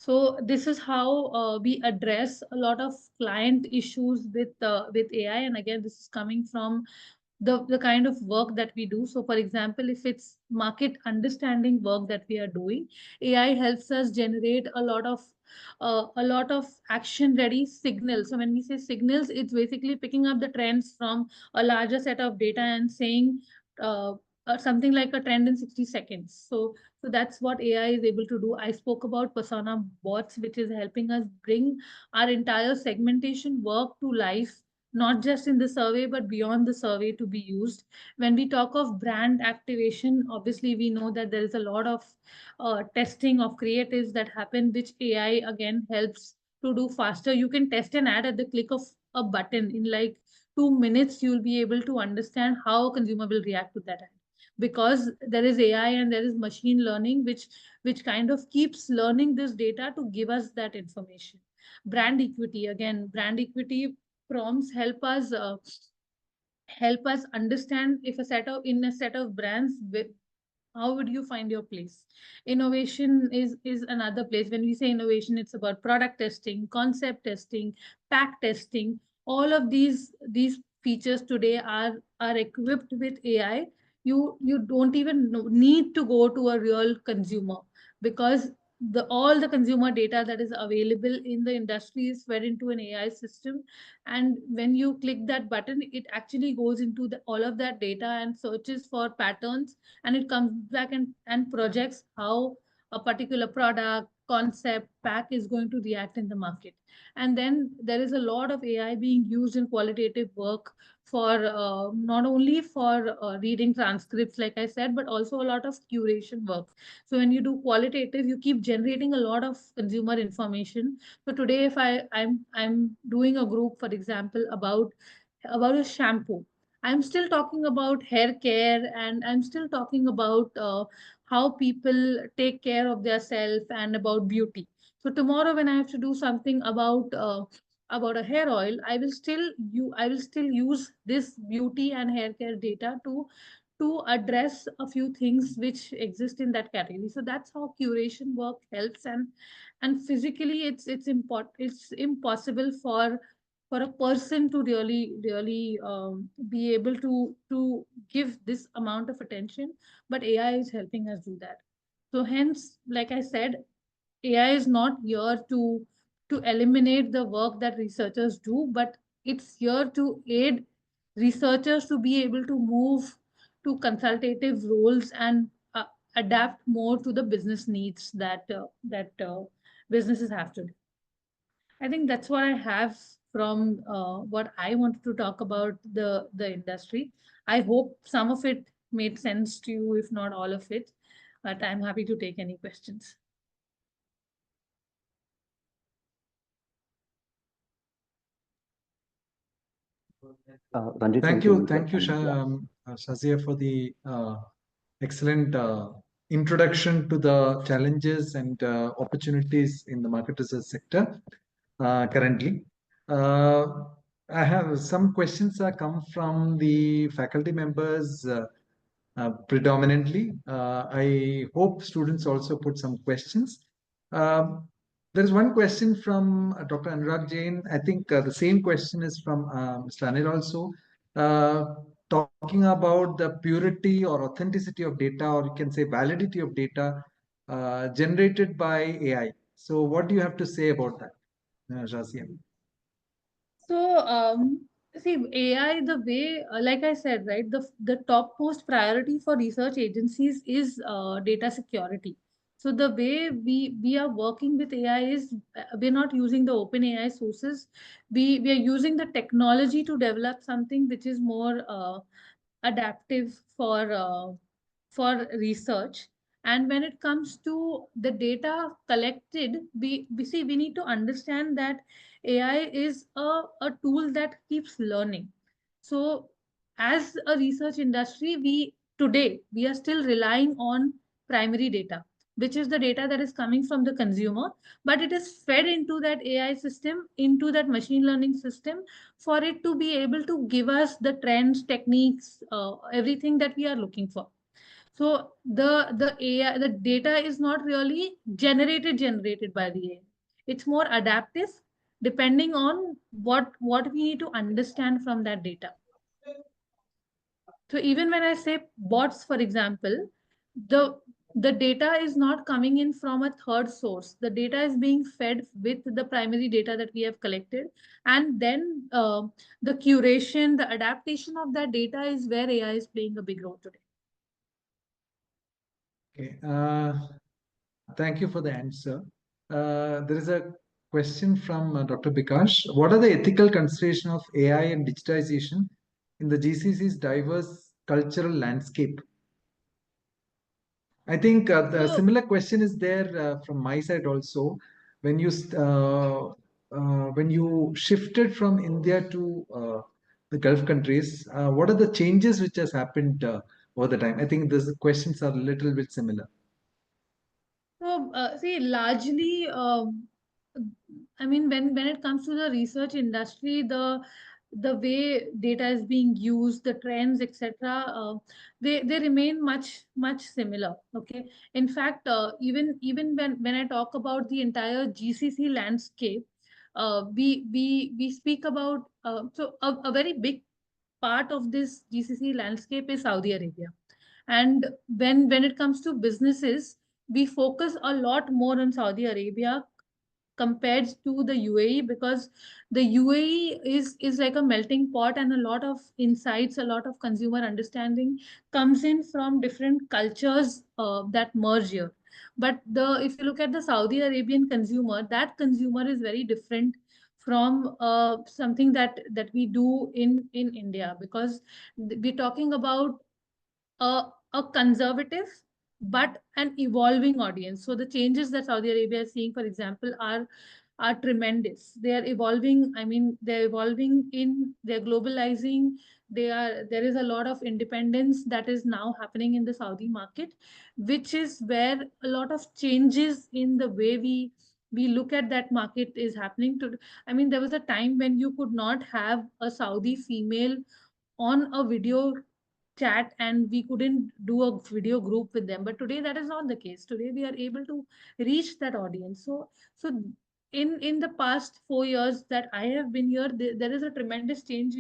So this is how we address a lot of client issues with AI. And again, this is coming from the kind of work that we do. So for example, if it's market understanding work that we are doing, AI helps us generate a lot of action ready signals. So when we say signals, it's basically picking up the trends from a larger set of data and saying uh, something like a trend in 60 seconds. So that's what AI is able to do. I spoke about persona bots, which is helping us bring our entire segmentation work to life, not just in the survey, but beyond the survey to be used. When we talk of brand activation, obviously we know that there is a lot of testing of creatives that happen, which AI again helps to do faster. You can test an ad at the click of a button. In like 2 minutes, you'll be able to understand how a consumer will react to that ad, because there is AI and there is machine learning, which kind of keeps learning this data to give us that information. Brand equity, again, brand equity prompts help us understand if a set of brands, how would you find your place. Innovation is another place. When we say innovation, it's about product testing, concept testing, pack testing. All of these features today are equipped with AI. You don't even need to go to a real consumer, because the all the consumer data that is available in the industry is fed into an AI system. And when you click that button, it actually goes into all of that data and searches for patterns, and it comes back and projects how a particular product, concept, pack is going to react in the market. And then there is a lot of AI being used in qualitative work for not only for reading transcripts, like I said, but also a lot of curation work. So when you do qualitative, you keep generating a lot of consumer information. So today, if I'm doing a group, for example, about a shampoo, I'm still talking about hair care, and I'm still talking about how people take care of their self and about beauty. So tomorrow, when I have to do something about a hair oil, I will still use this beauty and hair care data to address a few things which exist in that category. So that's how curation work helps. And physically, it's impossible for a person to really be able to give this amount of attention, but AI is helping us do that. So hence, like I said, AI is not here to eliminate the work that researchers do, but it's here to aid researchers to be able to move to consultative roles and adapt more to the business needs that businesses have today. I think that's what I have from what I wanted to talk about the industry. I hope some of it made sense to you, if not all of it. But I'm happy to take any questions. Ranjit, Thank you you, can Shazia, for the excellent introduction to the challenges and opportunities in the market research sector currently. I have some questions that come from the faculty members predominantly. I hope students also put some questions. There is one question from Dr. Anurag Jain. I think the same question is from Mr. Anil also. Talking about the purity or authenticity of data, or you can say validity of data generated by AI. So, what do you have to say about that, Shazia? So, see, AI, the way, like I said, right, the topmost priority for research agencies is data security. So the way we are working with AI is we're not using the open AI sources. We are using the technology to develop something which is more adaptive for research. And when it comes to the data collected, we see we need to understand that AI is a tool that keeps learning. So as a research industry, we are still relying on primary data, which is the data that is coming from the consumer, but it is fed into that AI system, into that machine learning system, for it to be able to give us the trends, techniques, everything that we are looking for. So the AI, the data is not really generated by the AI. It's more adaptive, depending on what we need to understand from that data. So even when I say bots, for example, the the data is not coming in from a third source. The data is being fed with the primary data that we have collected, and then the curation, the adaptation of that data is where AI is playing a big role today. Okay. Thank you for the answer. There is a question from Dr. Bikash. What are the ethical considerations of AI and digitization in the GCC's diverse cultural landscape? I think the So similar question is there from my side also. When you shifted from India to the Gulf countries, what are the changes which has happened over the time? I think these questions are a little bit similar. See, largely, I mean, when it comes to the research industry, the way data is being used, the trends, etc., they remain much similar. Okay. In fact, even when I talk about the entire GCC landscape, we speak about a very big part of this GCC landscape is Saudi Arabia. And when it comes to businesses, we focus a lot more on Saudi Arabia compared to the UAE, because the UAE is like a melting pot, and a lot of insights, a lot of consumer understanding comes in from different cultures that merge here. But the if you look at the Saudi Arabian consumer, that consumer is very different from something that we do in India, because we're talking about a conservative but an evolving audience. So the changes that Saudi Arabia is seeing, for example, are tremendous. They are evolving. I mean, they're evolving they're globalizing. There is a lot of independence that is now happening in the Saudi market, which is where a lot of changes in the way we look at that market is happening to. I mean, there was a time when you could not have a Saudi female on a video chat and we couldn't do a video group with them, but today that is not the case. Today we are able to reach that audience. So in the past 4 years that I have been here, there is a tremendous change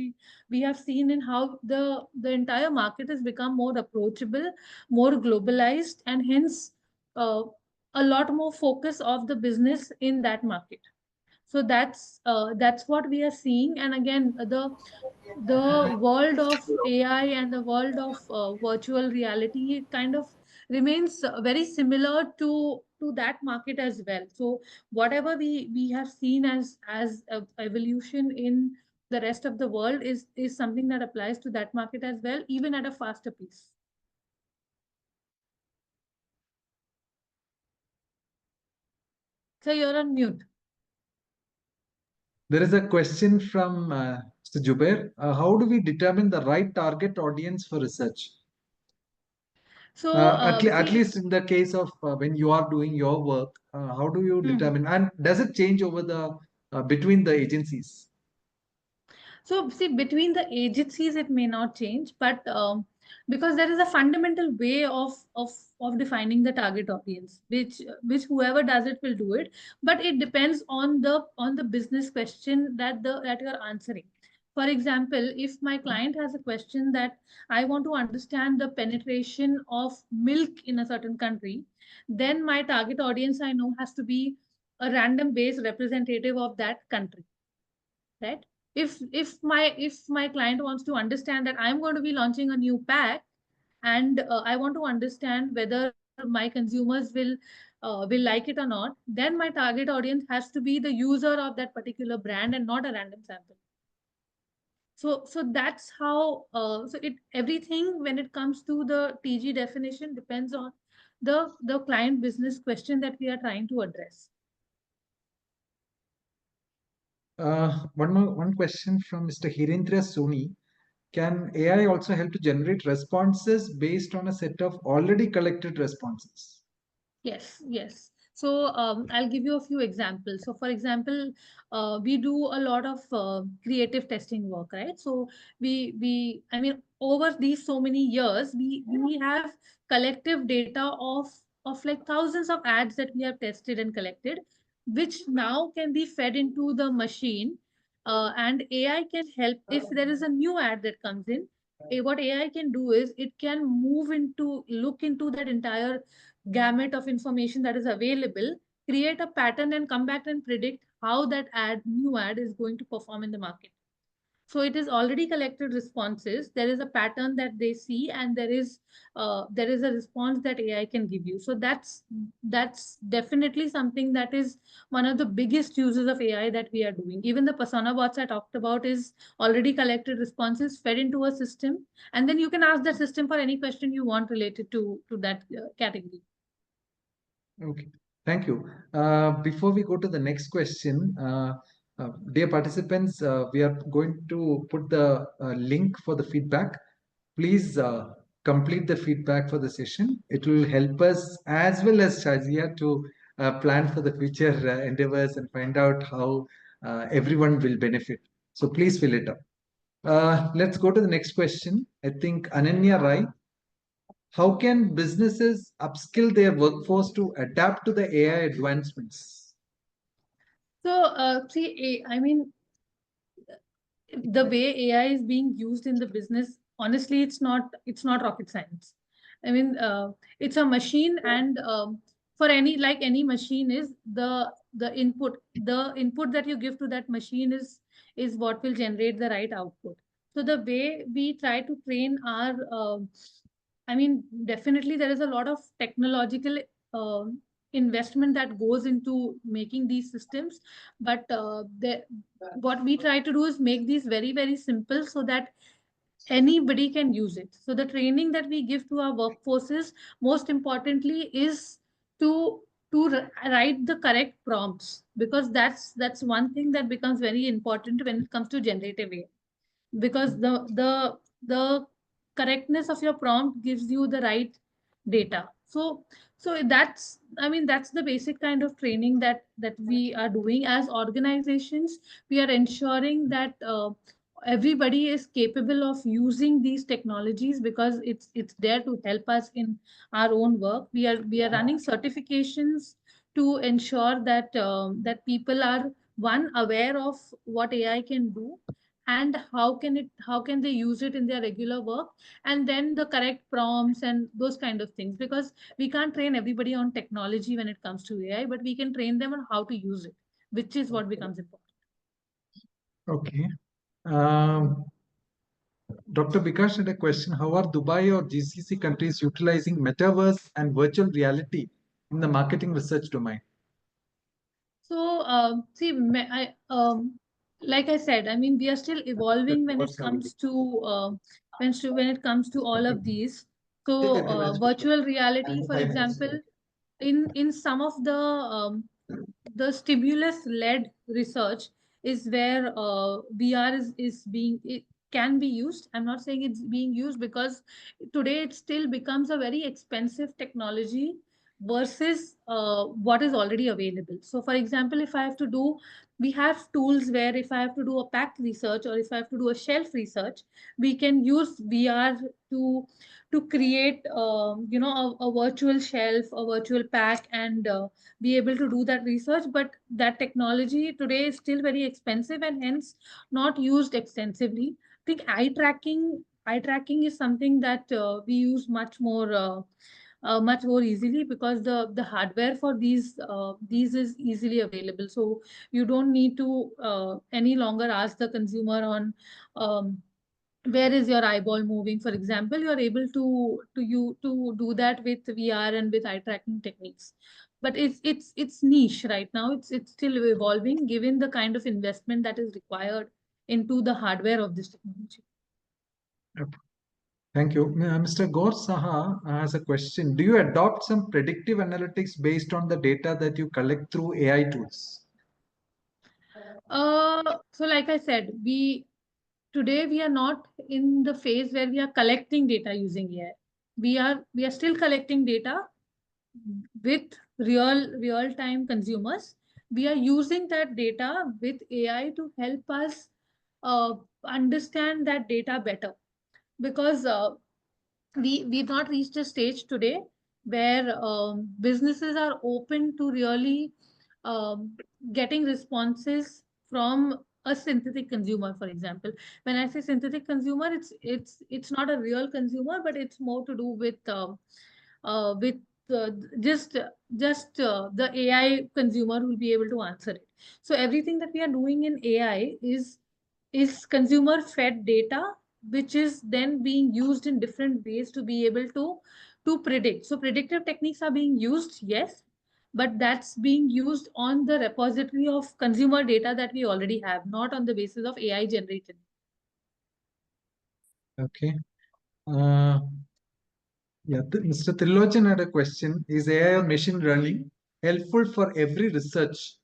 we have seen in how the entire market has become more approachable, more globalized, and hence a lot more focus of the business in that market. So that's what we are seeing. And again, the world of AI and the world of virtual reality kind of remains very similar to that market as well. So whatever we have seen as evolution in the rest of the world is something that applies to that market as well, even at a faster pace. So you're on mute. There is a question from Mr. Jubair. How do we determine the right target audience for research? So At least in the case of when you are doing your work, how do you determine? And does it change over the between the agencies? So, see, between the agencies, it may not change, but because there is a fundamental way of defining the target audience, which whoever does it will do it, but it depends on the business question that you're answering. For example, if my client has a question that I want to understand the penetration of milk in a certain country, then my target audience I know has to be a random base representative of that country, right? If my client wants to understand that I'm going to be launching a new pack, and I want to understand whether my consumers will like it or not, then my target audience has to be the user of that particular brand and not a random sample. So that's how so it everything when it comes to the TG definition depends on the client business question that we are trying to address. One question from Mr. Hirendra Soni. Can AI also help to generate responses based on a set of already collected responses? Yes, yes. So I'll give you a few examples. So, for example, we do a lot of creative testing work, right? So I mean, over these so many years, we have collective data of like thousands of ads that we have tested and collected, which now can be fed into the machine, and AI can help if there is a new ad that comes in. what AI can do is it can look into that entire gamut of information that is available, create a pattern, and come back and predict how that new ad is going to perform in the market. So it is already collected responses. There is a pattern that they see, and there is a response that AI can give you. So that's definitely something that is one of the biggest uses of AI that we are doing. Even the persona bots I talked about is already collected responses fed into a system, and then you can ask that system for any question you want related to that category. Okay, thank you. Before we go to the next question, dear participants, we are going to put the link for the feedback. Please complete the feedback for the session. It will help us as well as Shazia to plan for the future endeavors and find out how everyone will benefit. So please fill it up. Let's go to the next question. I think Ananya Rai, how can businesses upskill their workforce to adapt to the AI advancements? So, I mean, the way AI is being used in the business, honestly, it's not rocket science. I mean, it's a machine, and for any machine is the input that you give to that machine is what will generate the right output. So the way we try to train our, I mean, definitely there is a lot of technological investment that goes into making these systems, but what we try to do is make these very, very simple so that anybody can use it. So the training that we give to our workforces, most importantly, is to write the correct prompts, because that's one thing that becomes very important when it comes to generative AI, because the correctness of your prompt gives you the right data. So that's, I mean, that's the basic kind of training that we are doing as organizations. We are ensuring that everybody is capable of using these technologies, because it's there to help us in our own work. We are running certifications to ensure that that people are, one, aware of what AI can do, and how can they use it in their regular work, and then the correct prompts and those kind of things, because we can't train everybody on technology when it comes to AI, but we can train them on how to use it, which is what becomes important. Okay. Dr. Bikash had a question. How are Dubai or GCC countries utilizing metaverse and virtual reality in the marketing research domain? So, like I said, I mean, we are still evolving when it comes to when it comes to all of these. So, virtual reality, for example, in some of the stimulus-led research is where VR is being, it can be used. I'm not saying it's being used, because today it still becomes a very expensive technology versus what is already available. So, for example, if I have to do, we have tools where if I have to do a pack research or if I have to do a shelf research, we can use VR to create, a virtual shelf, a virtual pack, and be able to do that research. But that technology today is still very expensive and hence not used extensively. I think eye tracking is something that we use much more easily, because the hardware for these is easily available. So you don't need to any longer ask the consumer on where is your eyeball moving, for example. You're able to do that with VR and with eye tracking techniques. But it's niche right now. It's still evolving, given the kind of investment that is required into the hardware of this technology. Yep. Thank you. Mr. Gaur Saha has a question. Do you adopt some predictive analytics based on the data that you collect through AI tools? So like I said, today we are not in the phase where we are collecting data using AI. We are still collecting data with real time consumers. We are using that data with AI to help us uh, understand that data better, because we've not reached a stage today where businesses are open to really um, getting responses from a synthetic consumer, for example. When I say synthetic consumer, it's not a real consumer, but it's more to do with uh, just the AI consumer will be able to answer it. So everything that we are doing in AI is consumer fed data, which is then being used in different ways to be able to predict. So predictive techniques are being used, yes, but that's being used on the repository of consumer data that we already have, not on the basis of AI generated. Okay. Yeah, Mr. Trilojan had a question. Is AI or machine learning helpful for every research?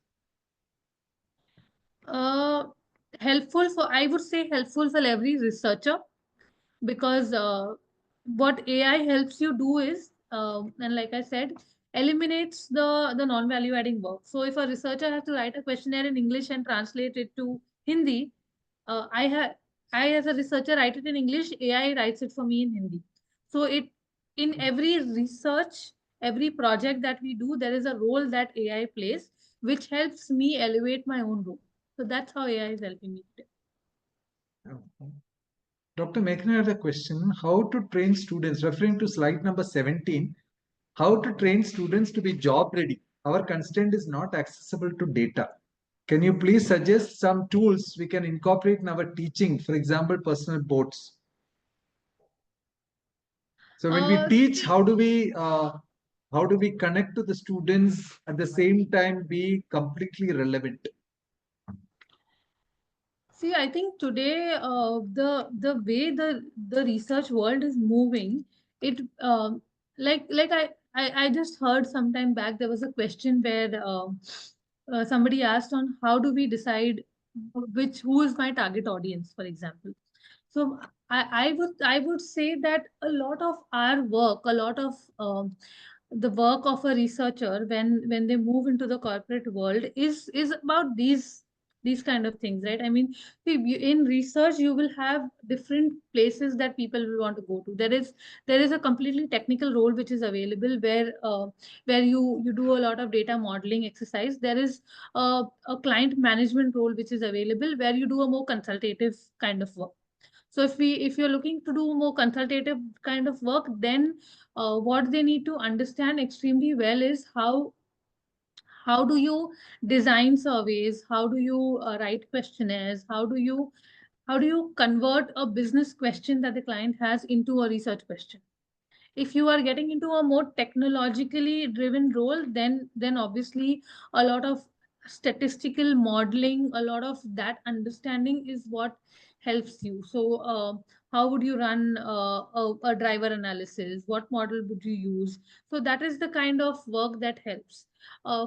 Uh, Helpful for, I would say helpful for every researcher, because what AI helps you do is, and like I said, eliminates the non-value adding work. So if a researcher has to write a questionnaire in English and translate it to Hindi, uh, I have I as a researcher write it in English, AI writes it for me in Hindi. So it, in every research, every project that we do, there is a role that AI plays, which helps me elevate my own role. So that's how AI is helping me today. Dr. Meghna had a question. How to train students, referring to slide number 17, how to train students to be job ready? Our constraint is not accessible to data. Can you please suggest some tools we can incorporate in our teaching, for example, personal boards? So when we teach, how do we connect to the students at the same time be completely relevant? See, I think today the way the research world is moving, it like I just heard some time back there was a question where somebody asked on how do we decide which who is my target audience, for example. So I would say that a lot of our work, a lot of the work of a researcher when they move into the corporate world is about these kind of things, right? I mean, see, in research you will have different places that people will want to go to. There is a completely technical role which is available where you do a lot of data modeling exercise. There is a client management role which is available where you do a more consultative kind of work. So if you're looking to do more consultative kind of work, then what they need to understand extremely well is how do you design surveys, how do you write questionnaires, how do you convert a business question that the client has into a research question. If you are getting into a more technologically driven role, then obviously a lot of statistical modeling, a lot of that understanding is what helps you. So how would you run a driver analysis, what model would you use? So that is the kind of work that helps.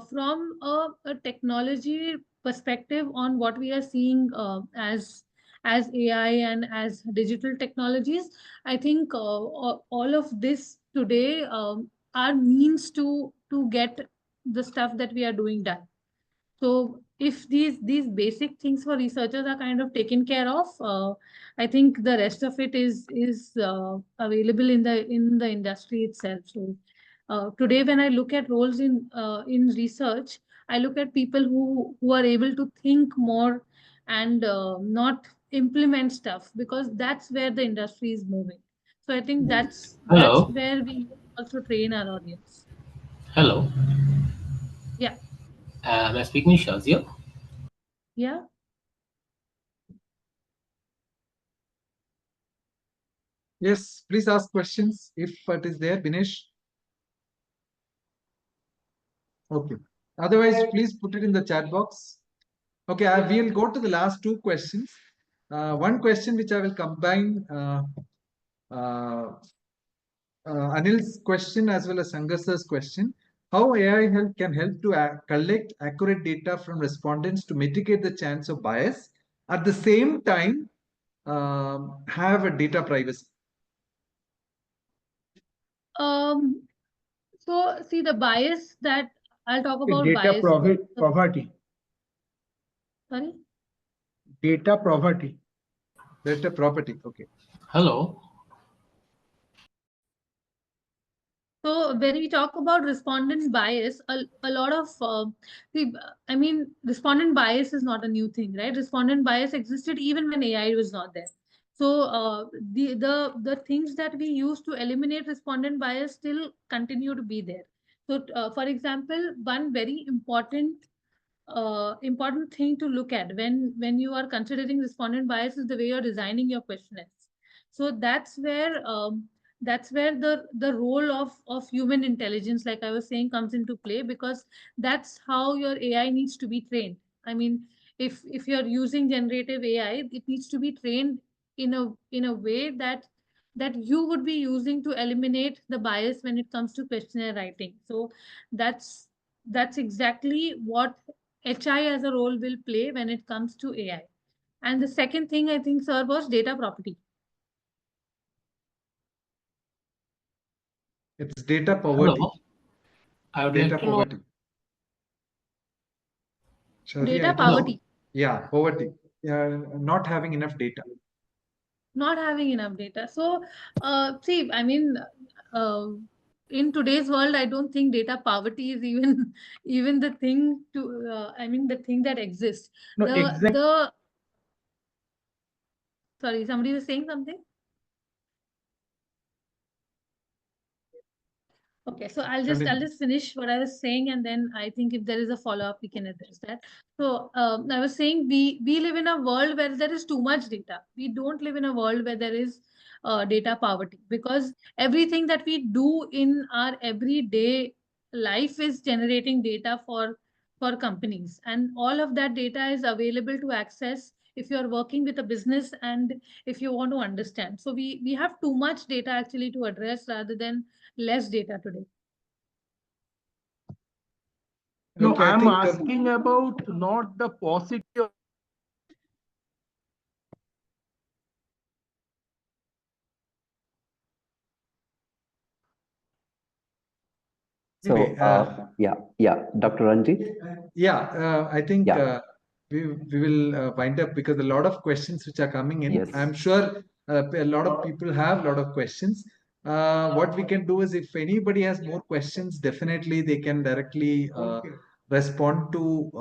From a technology perspective on what we are seeing as AI and as digital technologies, I think all of this today are means to get the stuff that we are doing done. So if these basic things for researchers are kind of taken care of, I think the rest of it is available in the industry itself. So today, when I look at roles in research, I look at people who are able to think more and not implement stuff, because that's where the industry is moving. So I think that's Hello, where we also train our audience. hello. Yeah, Am I speaking with Shazia? yeah. Yes, please ask questions if it is there, Binesh. Okay. Otherwise, please put it in the chat box. Okay, we'll go to the last two questions. One question which I will combine Anil's question as well as Sangas's question. How AI can help to collect accurate data from respondents to mitigate the chance of bias, at the same time have a data privacy? Um, so see the bias that I'll talk about Data bias first. poverty. Sorry. Data poverty. Data property. Okay. Hello. So when we talk about respondent bias, a lot of respondent bias is not a new thing, right? Respondent bias existed even when AI was not there. So the things that we use to eliminate respondent bias still continue to be there. So for example, one very important thing to look at when you are considering respondent bias is the way you're designing your questionnaires. So that's where the role of human intelligence, like I was saying, comes into play, because that's how your AI needs to be trained. I mean, if you're using generative AI, it needs to be trained in a way that you would be using to eliminate the bias when it comes to questionnaire writing. So that's exactly what HI as a role will play when it comes to AI. And the second thing I think, sir, was data property. It's data poverty. Hello. I would Data like to know. poverty. Shazia, Data it is- poverty. Yeah, poverty. Yeah, not having enough data. Not having enough data. So, see, I mean, uh, in today's world, I don't think data poverty is even even the thing to. The thing that exists. No, The exactly. the Sorry, somebody was saying something. Okay, so I'll just finish what I was saying, and then I think if there is a follow-up, we can address that. So I was saying we live in a world where there is too much data. We don't live in a world where there is data poverty, because everything that we do in our everyday life is generating data for companies, and all of that data is available to access if you are working with a business and if you want to understand. So we have too much data actually to address rather than less data today. No, Okay, I I'm think, asking about not the paucity of So, anyway, Dr. Ranjit. I think Yeah. we will wind up because a lot of questions which are coming in. Yes. I'm sure a lot of people have a lot of questions. What we can do is, if anybody has more questions, definitely they can directly respond to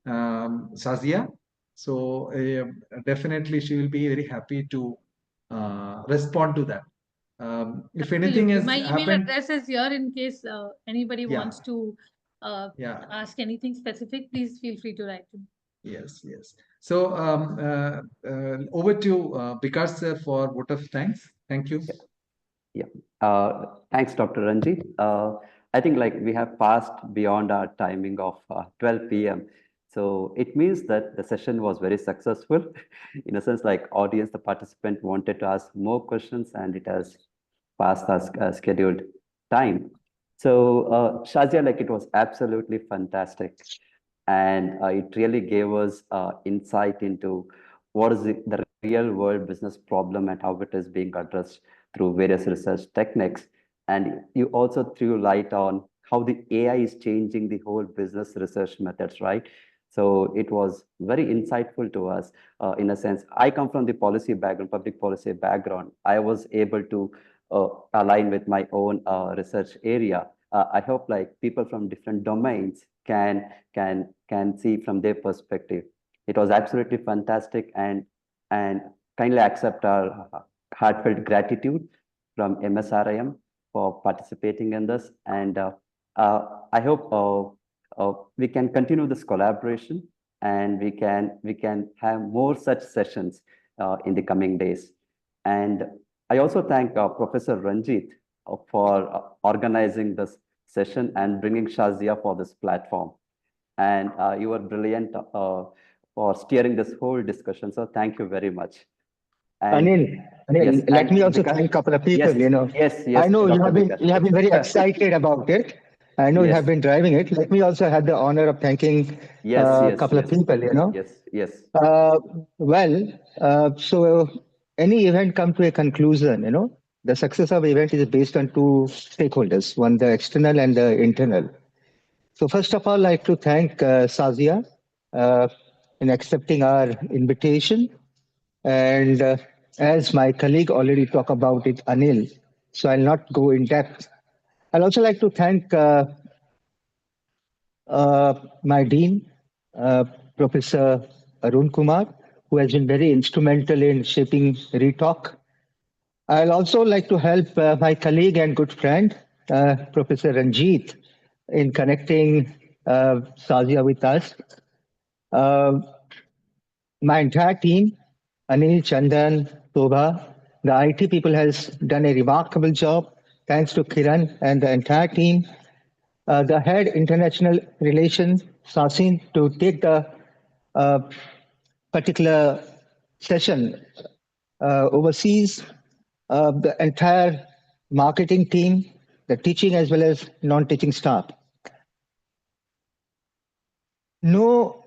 Shazia. So definitely she will be very happy to respond to that. If anything Absolutely. has My email happened, address is here in case anybody Yeah. wants to yeah. ask anything specific. Please feel free to write to me. Yes, yes. So over to Vikas sir for vote of thanks. Thank you. Yeah. Thanks, Dr. Ranjit. I think like we have passed beyond our timing of 12 p.m. So it means that the session was very successful. In a sense, like audience, the participant wanted to ask more questions and it has passed our scheduled time. So Shazia, like it was absolutely fantastic. And it really gave us insight into what is the real world business problem and how it is being addressed through various research techniques. And you also threw light on how the AI is changing the whole business research methods, right? So it was very insightful to us. In a sense, I come from the policy background, public policy background. I was able to align with my own research area. I hope like people from different domains can see from their perspective. It was absolutely fantastic, and kindly accept our heartfelt gratitude from MSRIM for participating in this. And I hope we can continue this collaboration, and we can have more such sessions in the coming days. And I also thank Professor Ranjit for organizing this session and bringing Shazia for this platform. And you were brilliant for steering this whole discussion. So thank you very much. And Anil, let me also Vikas, thank a couple of people, yes, I know you Dr. have been Vikas, you have been very excited about it. I know you Yes. have been driving it. Let me also have the honor of thanking a couple of people, Yes. So any event come to a conclusion, the success of event is based on two stakeholders, one the external and the internal. So first of all, I'd like to thank Sazia in accepting our invitation. And as my colleague already talked about it, Anil, so I'll not go in depth. I'd also like to thank my dean, Professor Arun Kumar, who has been very instrumental in shaping Retalk. I'll also like to help my colleague and good friend, Professor Ranjit, in connecting Shazia with us. My entire team, Anil, Chandan, Tobha, the IT people has done a remarkable job. Thanks to Kiran and the entire team. The head international relations, Sasin, to take the particular session overseas, the entire marketing team, the teaching as well as non-teaching staff. No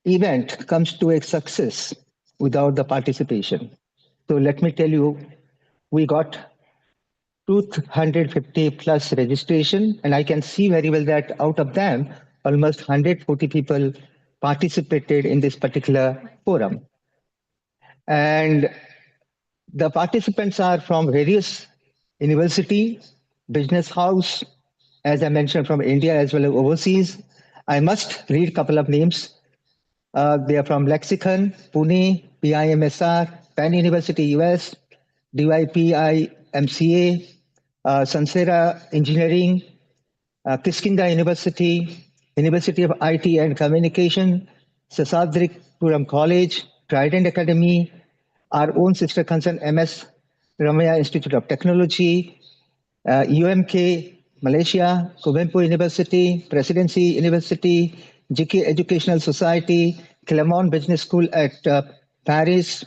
event comes to a success without the participation. So let me tell you, we got 250 plus registration, and I can see very well that out of them, almost 140 people participated in this particular forum. And the participants are from various universities, business house, as I mentioned, from India as well as overseas. I must read a couple of names. They are from Lexicon, Pune, PIMSR, Penn University, US, DYPI, MCA, Sansera Engineering, Kiskinda University, University of IT and Communication, Sasadripuram College, Trident Academy, our own sister concern, MS Ramaya Institute of Technology, UMK, Malaysia, Kuvempu University, Presidency University, GK Educational Society, Claremont Business School at Paris,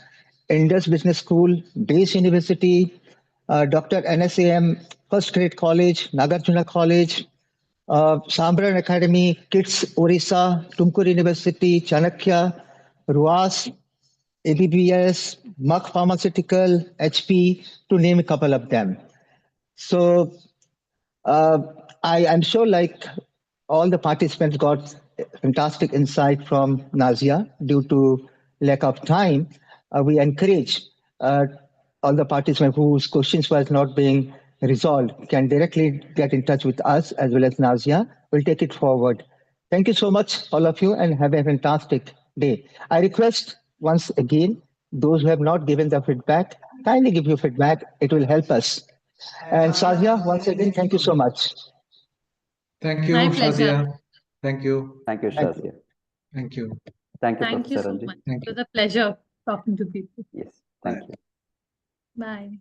Indus Business School, Base University, Dr. NSAM First Grade College, Nagarjuna College, Sambran Academy, KITS Orissa, Tumkur University, Chanakya, RUAS, ABBS, Merck Pharmaceutical, HP, to name a couple of them. So I'm sure like all the participants got fantastic insight from Nazia. Due to lack of time, we encourage all the participants whose questions was not being resolved can directly get in touch with us as well as Nazia. We'll take it forward. Thank you so much, all of you, and have a fantastic day. I request once again, those who have not given the feedback, kindly give your feedback. It will help us. And Shazia, once again, thank you so much. Thank you, My pleasure. Shazia. Thank you. Thank you, Thank Shazia. Thank you. Thank you, Thank you Professor so Ranjit. much. Thank It you. was a pleasure talking to people. Yes, thank you. Bye.